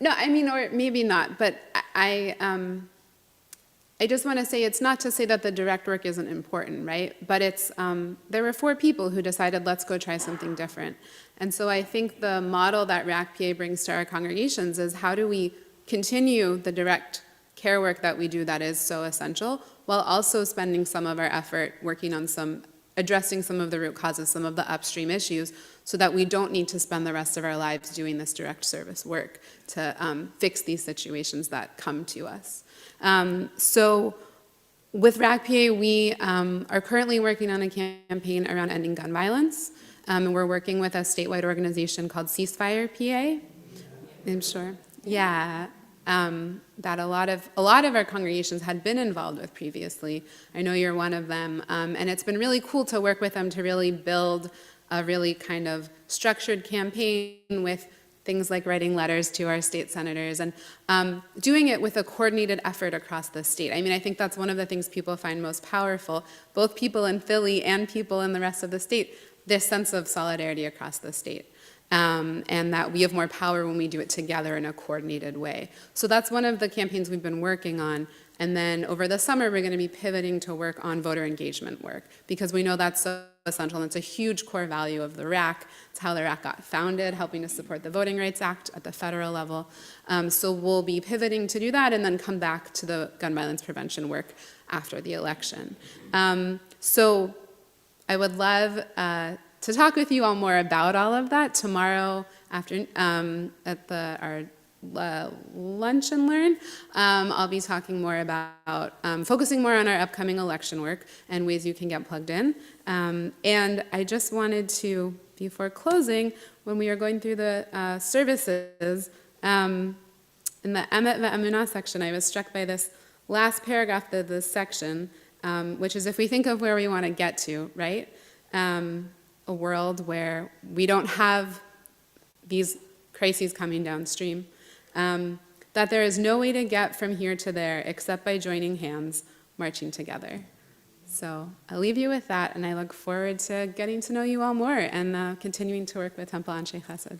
no, I mean, or maybe not, but I just want to say it's not to say that the direct work isn't important, right? But it's, there were 4 people who decided, let's go try something different. And so I think the model that RACPA brings to our congregations is how do we continue the direct care work that we do that is so essential, while also spending some of our effort working on addressing some of the root causes, some of the upstream issues, so that we don't need to spend the rest of our lives doing this direct service work to fix these situations that come to us. So with RACPA, we are currently working on a campaign around ending gun violence. And we're working with a statewide organization called Ceasefire PA. I'm sure. Yeah. That a lot of our congregations had been involved with previously. I know you're one of them. And it's been really cool to work with them to really build a really kind of structured campaign with things like writing letters to our state senators and doing it with a coordinated effort across the state. I mean, I think that's one of the things people find most powerful, both people in Philly and people in the rest of the state, this sense of solidarity across the state. And that we have more power when we do it together in a coordinated way. So that's one of the campaigns we've been working on. And then over the summer, we're going to be pivoting to work on voter engagement work, because we know that's so essential, and it's a huge core value of the RAC. It's how the RAC got founded, helping to support the Voting Rights Act at the federal level. So we'll be pivoting to do that and then come back to the gun violence prevention work after the election. So I would love to talk with you all more about all of that tomorrow after at our lunch and learn. I'll be talking more about focusing more on our upcoming election work and ways you can get plugged in. And I just wanted to, before closing, when we are going through the services, in the Emet Ve'emunah section, I was struck by this last paragraph of this section, which is if we think of where we want to get to, right? A world where we don't have these crises coming downstream, that there is no way to get from here to there except by joining hands, marching together. So I'll leave you with that, and I look forward to getting to know you all more and continuing to work with Temple Anshe Chesed.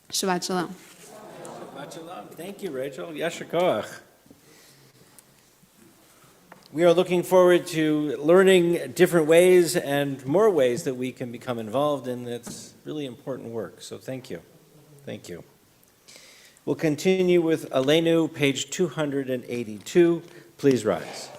Shabbat Shalom. Shabbat Shalom. Thank you, Rachel. Yasher Koach. We are looking forward to learning different ways and more ways that we can become involved in this really important work. So thank you. Thank you. We'll continue with Aleinu, page 282. Please rise.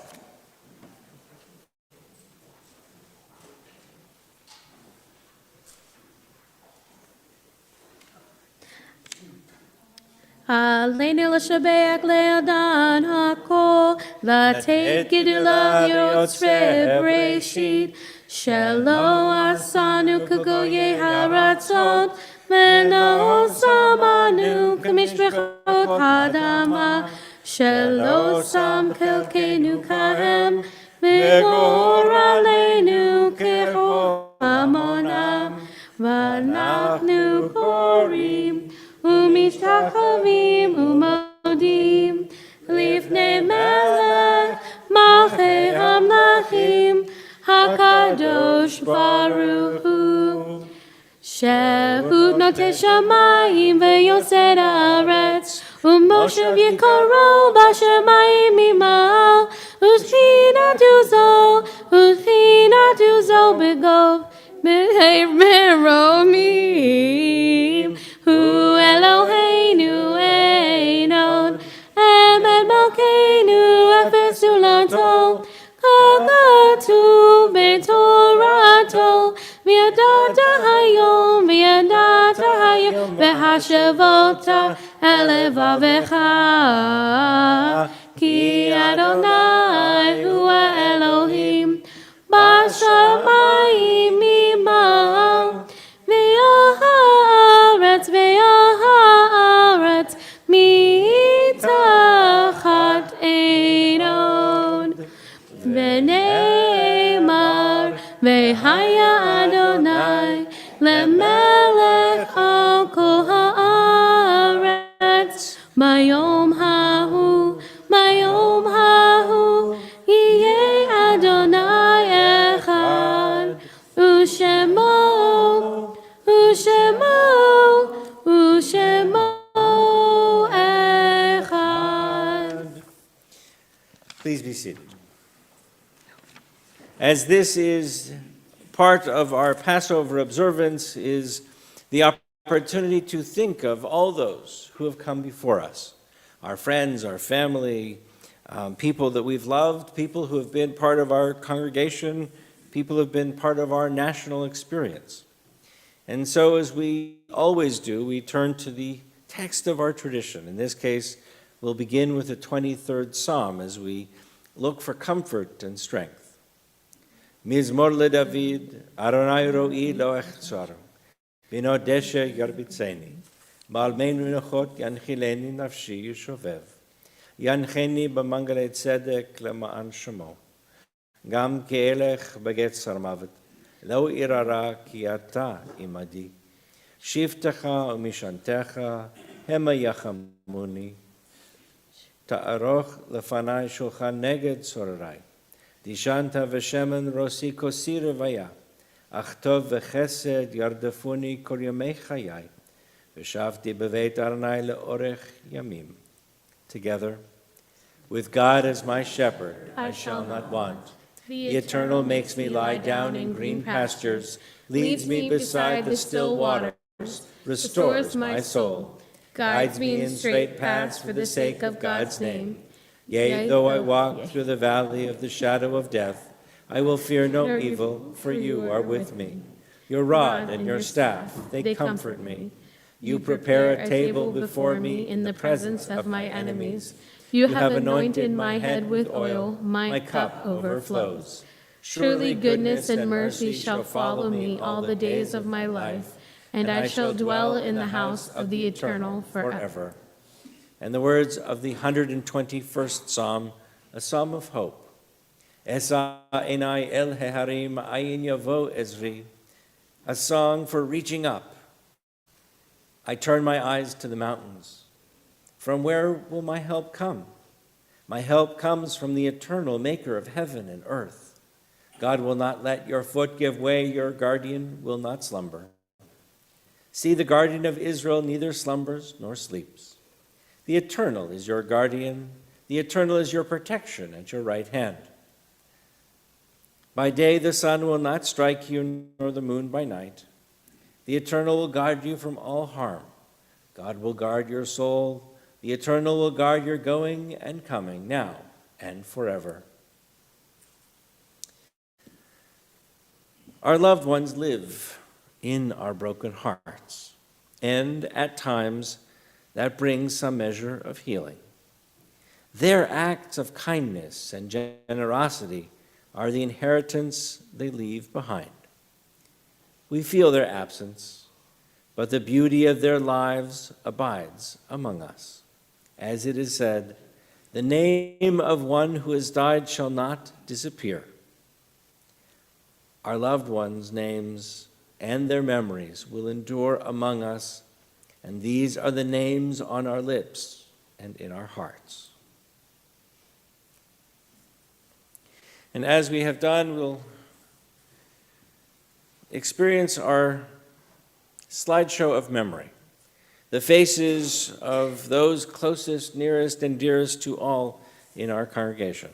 Aleinu l'shabeach le'adan hakol, lateit gidula yotzre breshit, shelo asanu kagoye haratzon, v'lo samanu kamishbechot hadama, shelo sam kelkenu kahem, v'gor aleinu kechol amonam, v'anachnu korim, ומשתחווים ומודים לפני מלך מלכי המלכים הקדוש ברוך הוא שהוא נוטה שמיים ויוסד הארץ ומושב יקרו בשמיים ממעל ושכינתו זו בגוב Meromim, Hu Eloheinu Einon, Emet Malkeinu Efes Ulato, Kakatu Betorato, Viadata Hayom, Viadata Hayom, Vehashavota Elevavecha, Ki Adonai Hu Elohim, Bashamayim Imam, Ve'aharetz mitachat Einon, V'ne'emar, Ve'haya Adonai, Lemelech al kol haaretz, Mayom hahu, Yeh Adonai echad, Ushemo echad. Please be seated. As this is part of our Passover observance, is the opportunity to think of all those who have come before us, our friends, our family, people that we've loved, people who have been part of our congregation, people who have been part of our national experience. And so, as we always do, we turn to the text of our tradition. In this case, we'll begin with the 23rd Psalm as we look for comfort and strength. Mizmor leDavid, Adonai ro'i lo echzor, bino deshe yarbitzeni, ba'almei menachot yanchileni nafshi yishovev, yancheni b'mangale tzedek lema'an shemo, gam ke'elech b'getzer mavet, lo irara ki ata imadi, shiftecha umishantecha hema yachamuni, ta'aroch lefanai shulchan neged sorarai, Dishanta v'shemen rosi kosi revaya, achtov v'chesed yardafuni kol yomei chayai, v'shavti b'veit Adonai le'orech yamim. Together, with God as my shepherd, I shall not want. The Eternal makes me lie down in green pastures, leads me beside the still waters, restores my soul, guides me in straight paths for the sake of God's name. Yea, though I walk through the valley of the shadow of death, I will fear no evil, for you are with me. Your rod and your staff, they comfort me. You prepare a table before me in the presence of my enemies. You have anointed my head with oil, my cup overflows. Surely goodness and mercy shall follow me all the days of my life, and I shall dwell in the house of the Eternal forever. And the words of the 121st Psalm, a psalm of hope. Esa enai el heharim ayin yavo ezri, a song for reaching up. I turn my eyes to the mountains. From where will my help come? My help comes from the eternal maker of heaven and earth. God will not let your foot give way, your guardian will not slumber. See, the guardian of Israel neither slumbers nor sleeps. The Eternal is your guardian. The Eternal is your protection at your right hand. By day the sun will not strike you, nor the moon by night. The Eternal will guard you from all harm. God will guard your soul. The Eternal will guard your going and coming, now and forever. Our loved ones live in our broken hearts, and at times, that brings some measure of healing. Their acts of kindness and generosity are the inheritance they leave behind. We feel their absence, but the beauty of their lives abides among us. As it is said, the name of one who has died shall not disappear. Our loved ones' names and their memories will endure among us, and these are the names on our lips and in our hearts. And as we have done, we'll experience our slideshow of memory, the faces of those closest, nearest, and dearest to all in our congregation.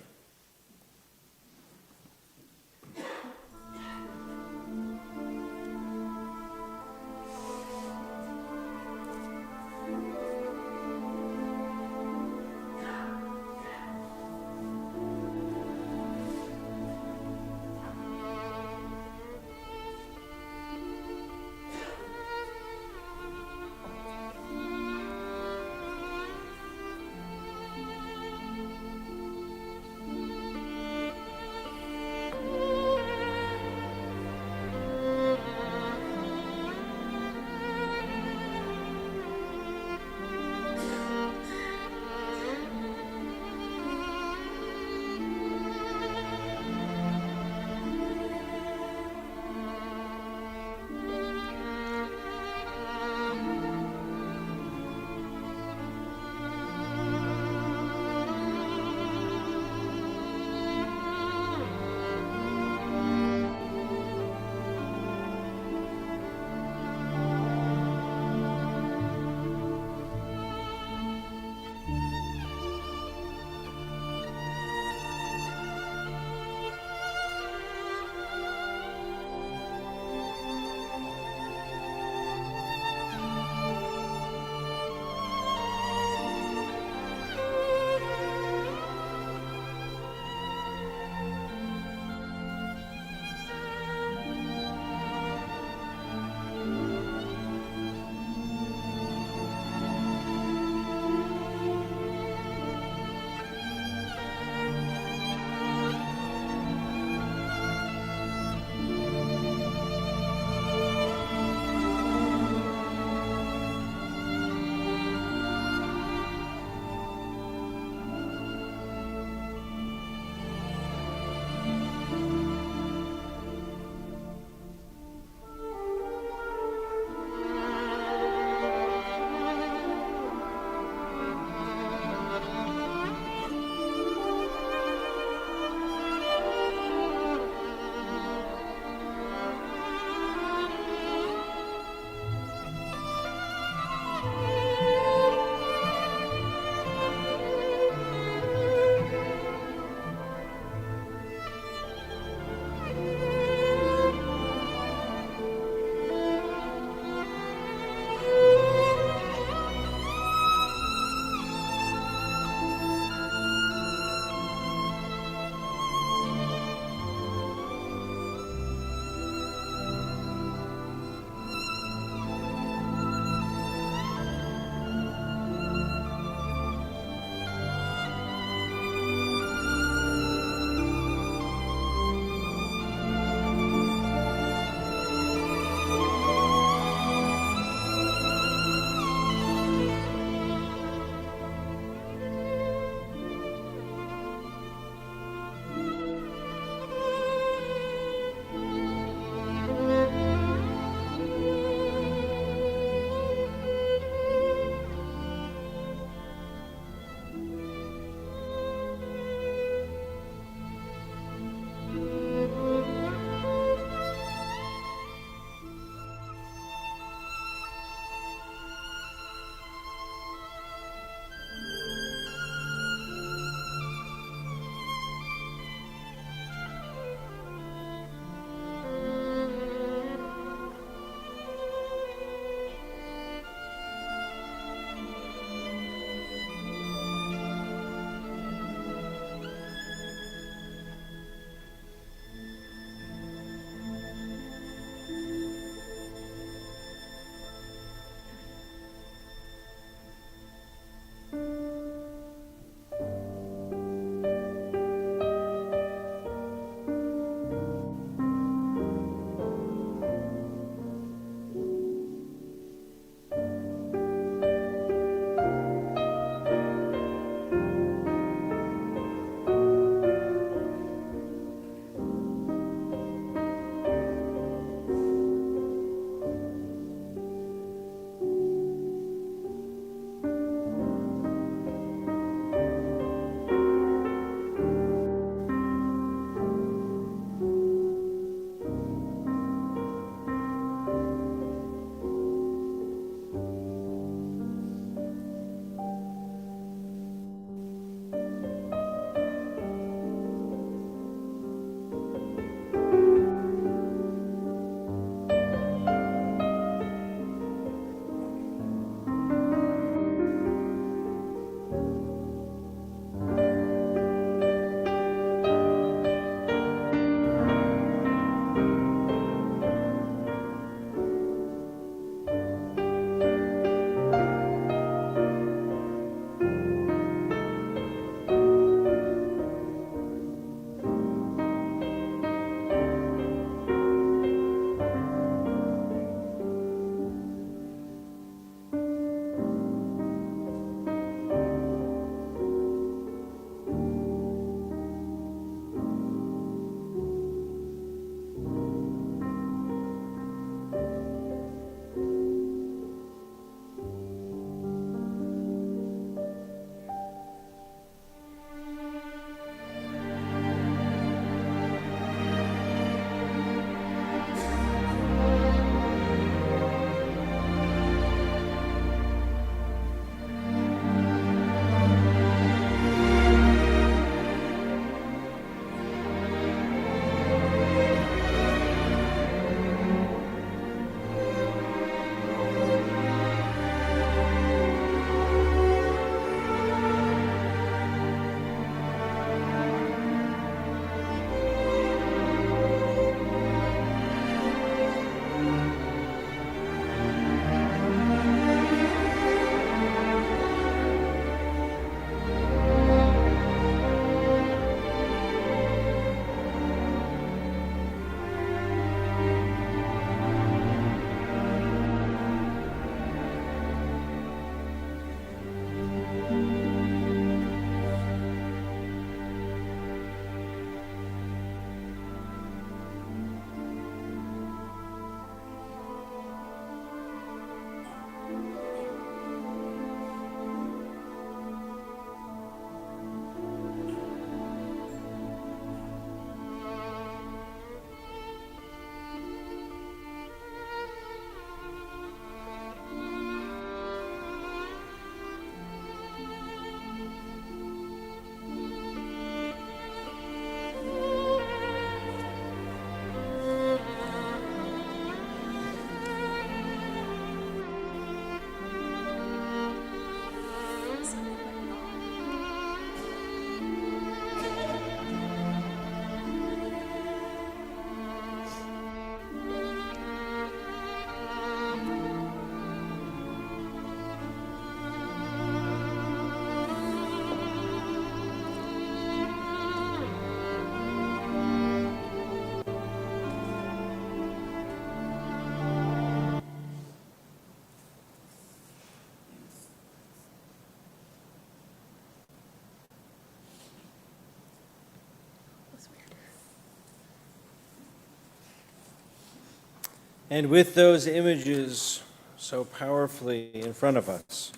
And with those images so powerfully in front of us,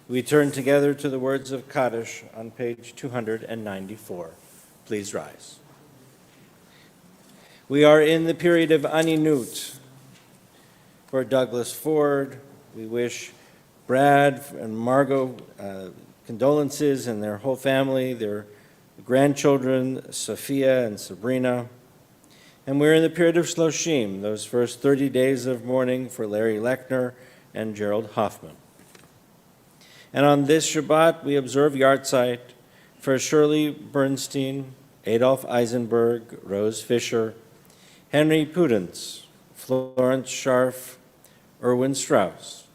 we turn together to the words of Kaddish on page 294. Please rise. We are in the period of Aninut. For Douglas Ford, we wish Brad and Margot condolences and their whole family, their grandchildren, Sophia and Sabrina. And we're in the period of Shloshim, those first 30 days of mourning for Larry Lechner and Gerald Hoffman. And on this Shabbat, we observe Yartzeit for Shirley Bernstein, Adolf Eisenberg, Rose Fisher, Henry Pudens, Florence Scharf, Erwin Strauss,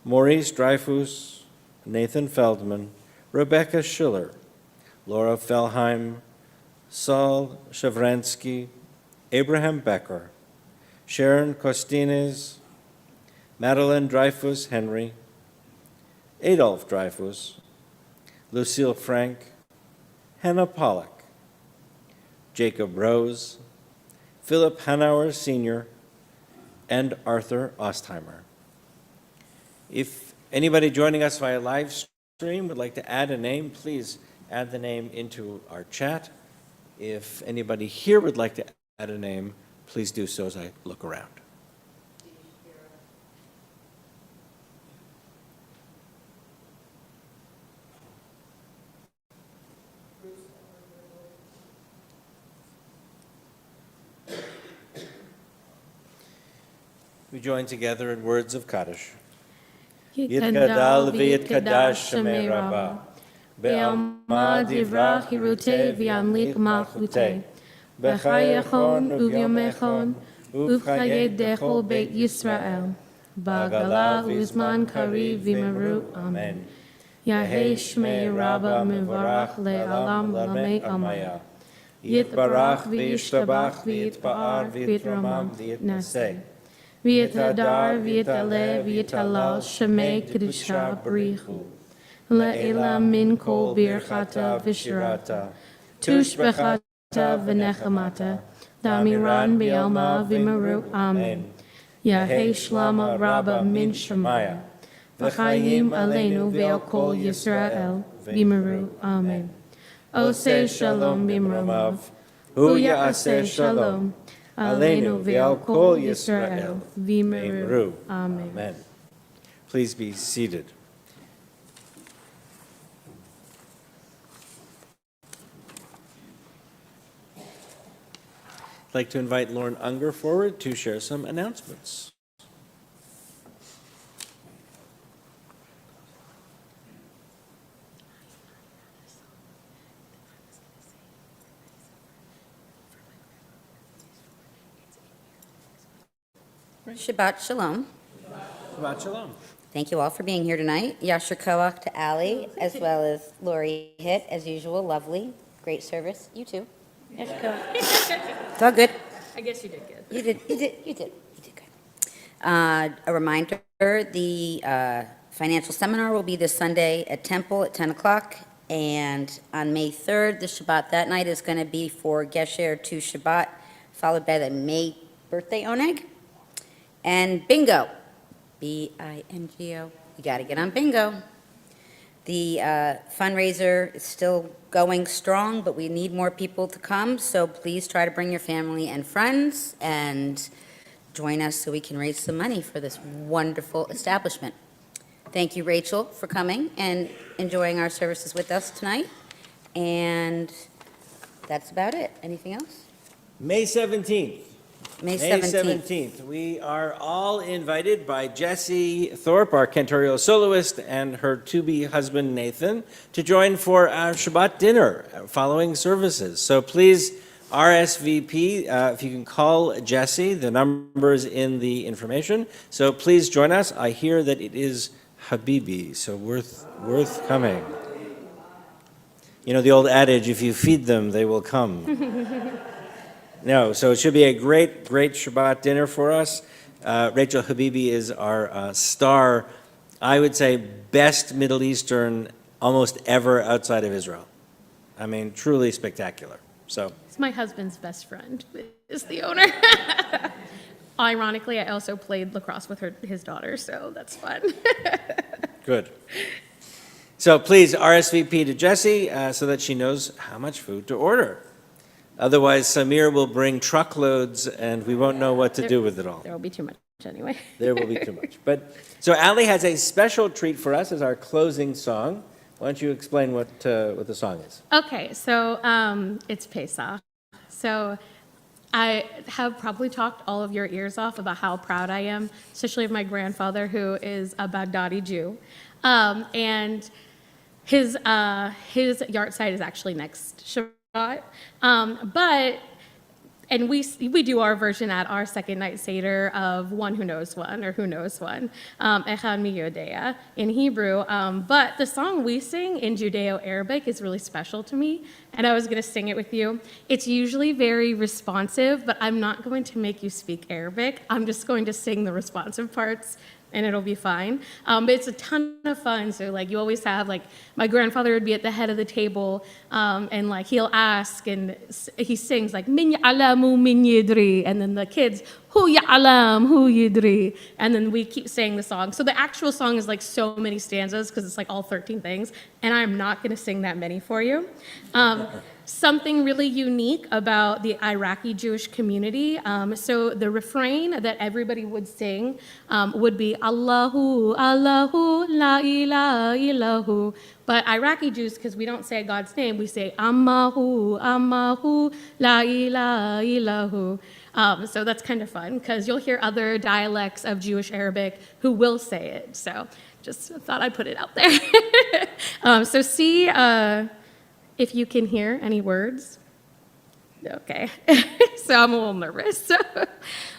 Maurice Dreyfus, Nathan Feldman, Rebecca Schiller, Laura Fellheim, Saul Shavransky, Abraham Becker, Sharon Costines, Madeline Dreyfus Henry, Adolf Dreyfus, Lucille Frank, Hannah Pollock, Jacob Rose, Philip Hanauer Sr., and Arthur Ostheimer. If anybody joining us via live stream would like to add a name, please add the name into our chat. If anybody here would like to add a name, please do so as I look around. We join together in words of Kaddish. Yitgadal v'yitkadash shemei Rabbah, be'alma divrach hirutei v'yamlik malchutei, b'chayechon uvyomechon, uv'chaye dechol beit Yisrael, ba'gala uzman kariv v'meru, amen. Yahei shmei Rabbah mivarach le'alam lamei amaya, yitbarach v'yishtabach v'yitba'ar v'yitramam v'yitnaseh, V'yitadar v'yitaleh v'yitalal shemei kedusha b'richu le'elam min kol birchata v'shirata tushbechata v'nechamata damiran b'yalma v'meru amen Yahei shlama rabba min shemaya v'chayim aleinu ve'al kol Yisrael v'meru amen Oseh shalom b'mromav hu ya'aseh shalom Aleinu ve'al kol Yisrael v'meru. Amen. Amen. Please be seated. I'd like to invite Lauren Unger forward to share some announcements. Shabbat Shalom. Shabbat Shalom. Thank you all for being here tonight. Yasher Koach to Ali, as well as Lori Hitt, as usual. Lovely. Great service. You too. Yasher Koach. It's all good. I guess you did good. You did good. A reminder, the financial seminar will be this Sunday at Temple at 10 o'clock. And on May 3rd, the Shabbat that night is going to be for Gesher to Shabbat, followed by the May birthday oneg. And bingo, B-I-N-G-O. You got to get on bingo. The fundraiser is still going strong, but we need more people to come. So please try to bring your family and friends and join us so we can raise some money for this wonderful establishment. Thank you, Rachel, for coming and enjoying our services with us tonight. And that's about it. Anything else? May 17th. May 17th. 17th. We are all invited by Jessie Thorpe, our cantorial soloist, and her to-be husband, Nathan, to join for our Shabbat dinner following services. So please RSVP, if you can call Jessie, the number is in the information. So please join us. I hear that it is Habibi, so worth coming. You know the old adage, if you feed them, they will come. No, so it should be a great Shabbat dinner for us. Rachel Habibi is our star, I would say, best Middle Eastern almost ever outside of Israel. I mean, truly spectacular. So It's my husband's best friend, is the owner. ironically, I also played lacrosse with his daughter, so that's fun. Good. So please RSVP to Jessie so that she knows how much food to order. Otherwise, Samir will bring truckloads and we won't know what to do with it all. There will be too much anyway. There will be too much. But so Allie has a special treat for us as our closing song. Why don't you explain what the song is? Okay, so it's Pesach. So I have probably talked all of your ears off about how proud I am, especially of my grandfather, who is a Baghdadi Jew. And his yard site is actually next Shabbat. And we do our version at our second night Seder of One Who Knows One, or Who Knows One, Echad Mi Yodea in Hebrew. But the song we sing in Judeo-Arabic is really special to me, and I was going to sing it with you. It's usually very responsive, but I'm not going to make you speak Arabic. I'm just going to sing the responsive parts, and it'll be fine. But it's a ton of fun. So like you always have, like, my grandfather would be at the head of the table, and like he'll ask, and he sings like min ya'lamu min yidri, and then the kids hu ya'lam hu yidri, and then we keep saying the song. So the actual song is like so many stanzas because it's like all 13 things, and I'm not going to sing that many for you. Something really unique about the Iraqi Jewish community. So the refrain that everybody would sing would be Allahu, Allahu, la ilaha illahu. But Iraqi Jews, because we don't say God's name, we say Ammahu, Ammahu, la ilaha illahu. So that's kind of fun because you'll hear other dialects of Jewish Arabic who will say it. So just thought I'd put it out there. So see if you can hear any words. Okay, so I'm a little nervous.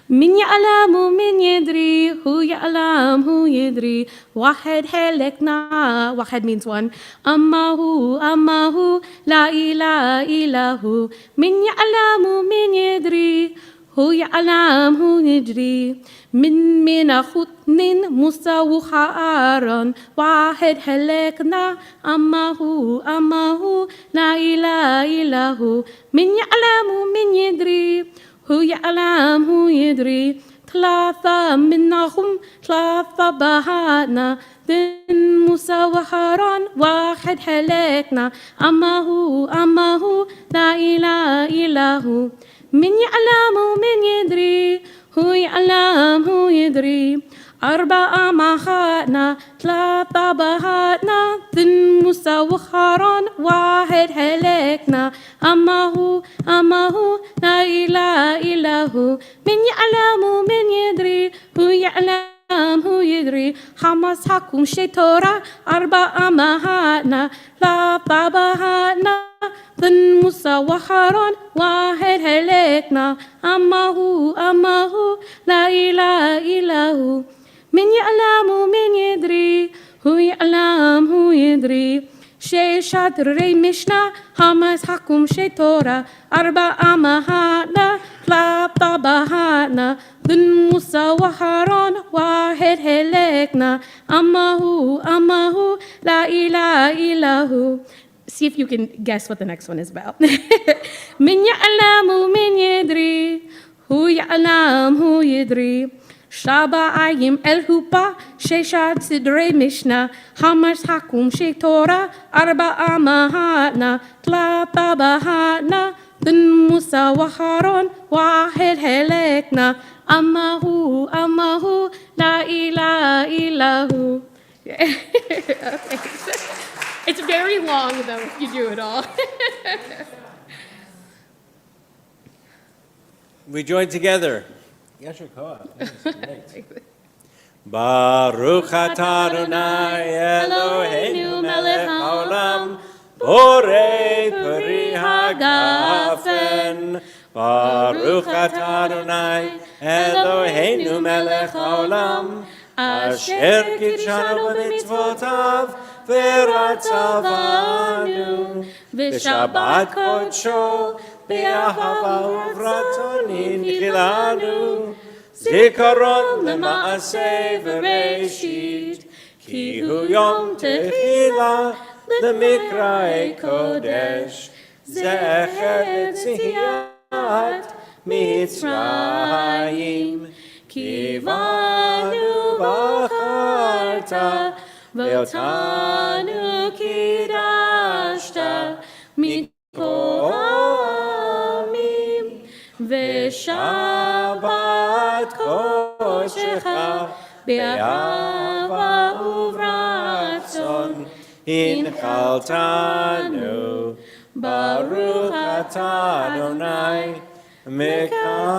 Min ya'lamu min yadri, hu ya'lam hu yadri, wahid halakna, wahid means one, ammahu, ammahu, la ilaha illahu, min ya'lamu min yadri, hu ya'lam hu yadri, min khutnin musawha aron, wahid halakna, ammahu, ammahu, la ilaha illahu, min ya'lamu min yadri, هو يعلم هو يدري ثلاثة منهم ثلاثة بهاتنا ذن موسى وهارون واحد هلكنا أما هو لا إله إلا هو من يعلم من يدري هو يعلم هو يدري أربعة مهاتنا ثلاثة بهاتنا ذن موسى وهارون واحد هلكنا أما هو لا إله إلا هو من يعلم من يدري هو يعلم هو يدري حماس حكم شتورا أربعة مهاتنا ثلاثة بهاتنا ذن موسى وهارون واحد هلكنا أما هو لا إله إلا هو من يعلم من يدري هو يعلم هو يدري شي شادري مشنا حماس حكم شي تورا أربعة مهاتنا ثلاثة بهاتنا ذن موسى وهارون واحد هلكنا أما هو لا إله إلا هو. See if you can guess what the next one is about. من يعلم من يدري هو يعلم هو يدري شابا عيم الهوبا شيشات سدري مشنا حمش حكم شي تورا أربعة مهاتنا ثلاثة بهاتنا ذن موسى وهارون واحد هلكنا أما هو لا إله إلا هو. Okay. It's very long though if you do it all. We join together. Yasher Koach. Baruch atah Adonai Eloheinu melech haolam borei peri hagafen. Baruch atah Adonai Eloheinu melech haolam asher kitshanu b'mitzvotav v'ratzavanu v'shabbat kodsho be'ahava uvratzon inchilanu zikaron lema'aseh v'reishit ki hu yom techila l'mikra'ei kodesh zecher tziyat Mitzrayim Kivanu bacharta, ואותנו קידשת מכל העמים, ושבת קודשך באהבה וברצון, הנחלתנו, ברוך אתה אדוני, מקדש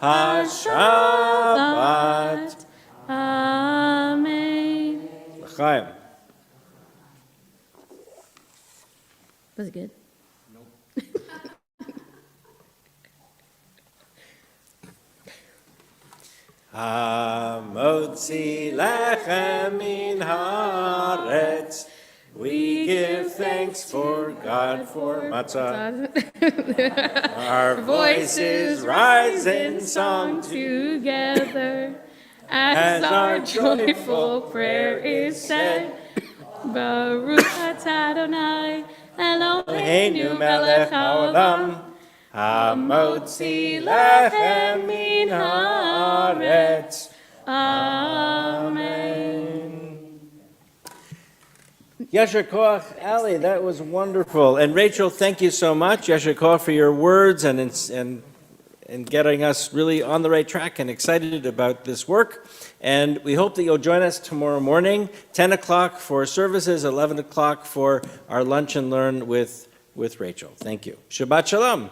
השבת. Amen. L'chaim. Was it good? Hamotzi lechem min haaretz. We give thanks for God for matzah. Our voices rise in song Together as our joyful prayer is said. Baruch atah Adonai Eloheinu melech haolam, Hamotzi lechem min haaretz. Amen. Yasher Koach, Ali, that was wonderful. And Rachel, thank you so much, Yasher Koach, for your words and getting us really on the right track and excited about this work. And we hope that you'll join us tomorrow morning, 10 o'clock for services, 11 o'clock for our lunch and learn with Rachel. Thank you. Shabbat Shalom.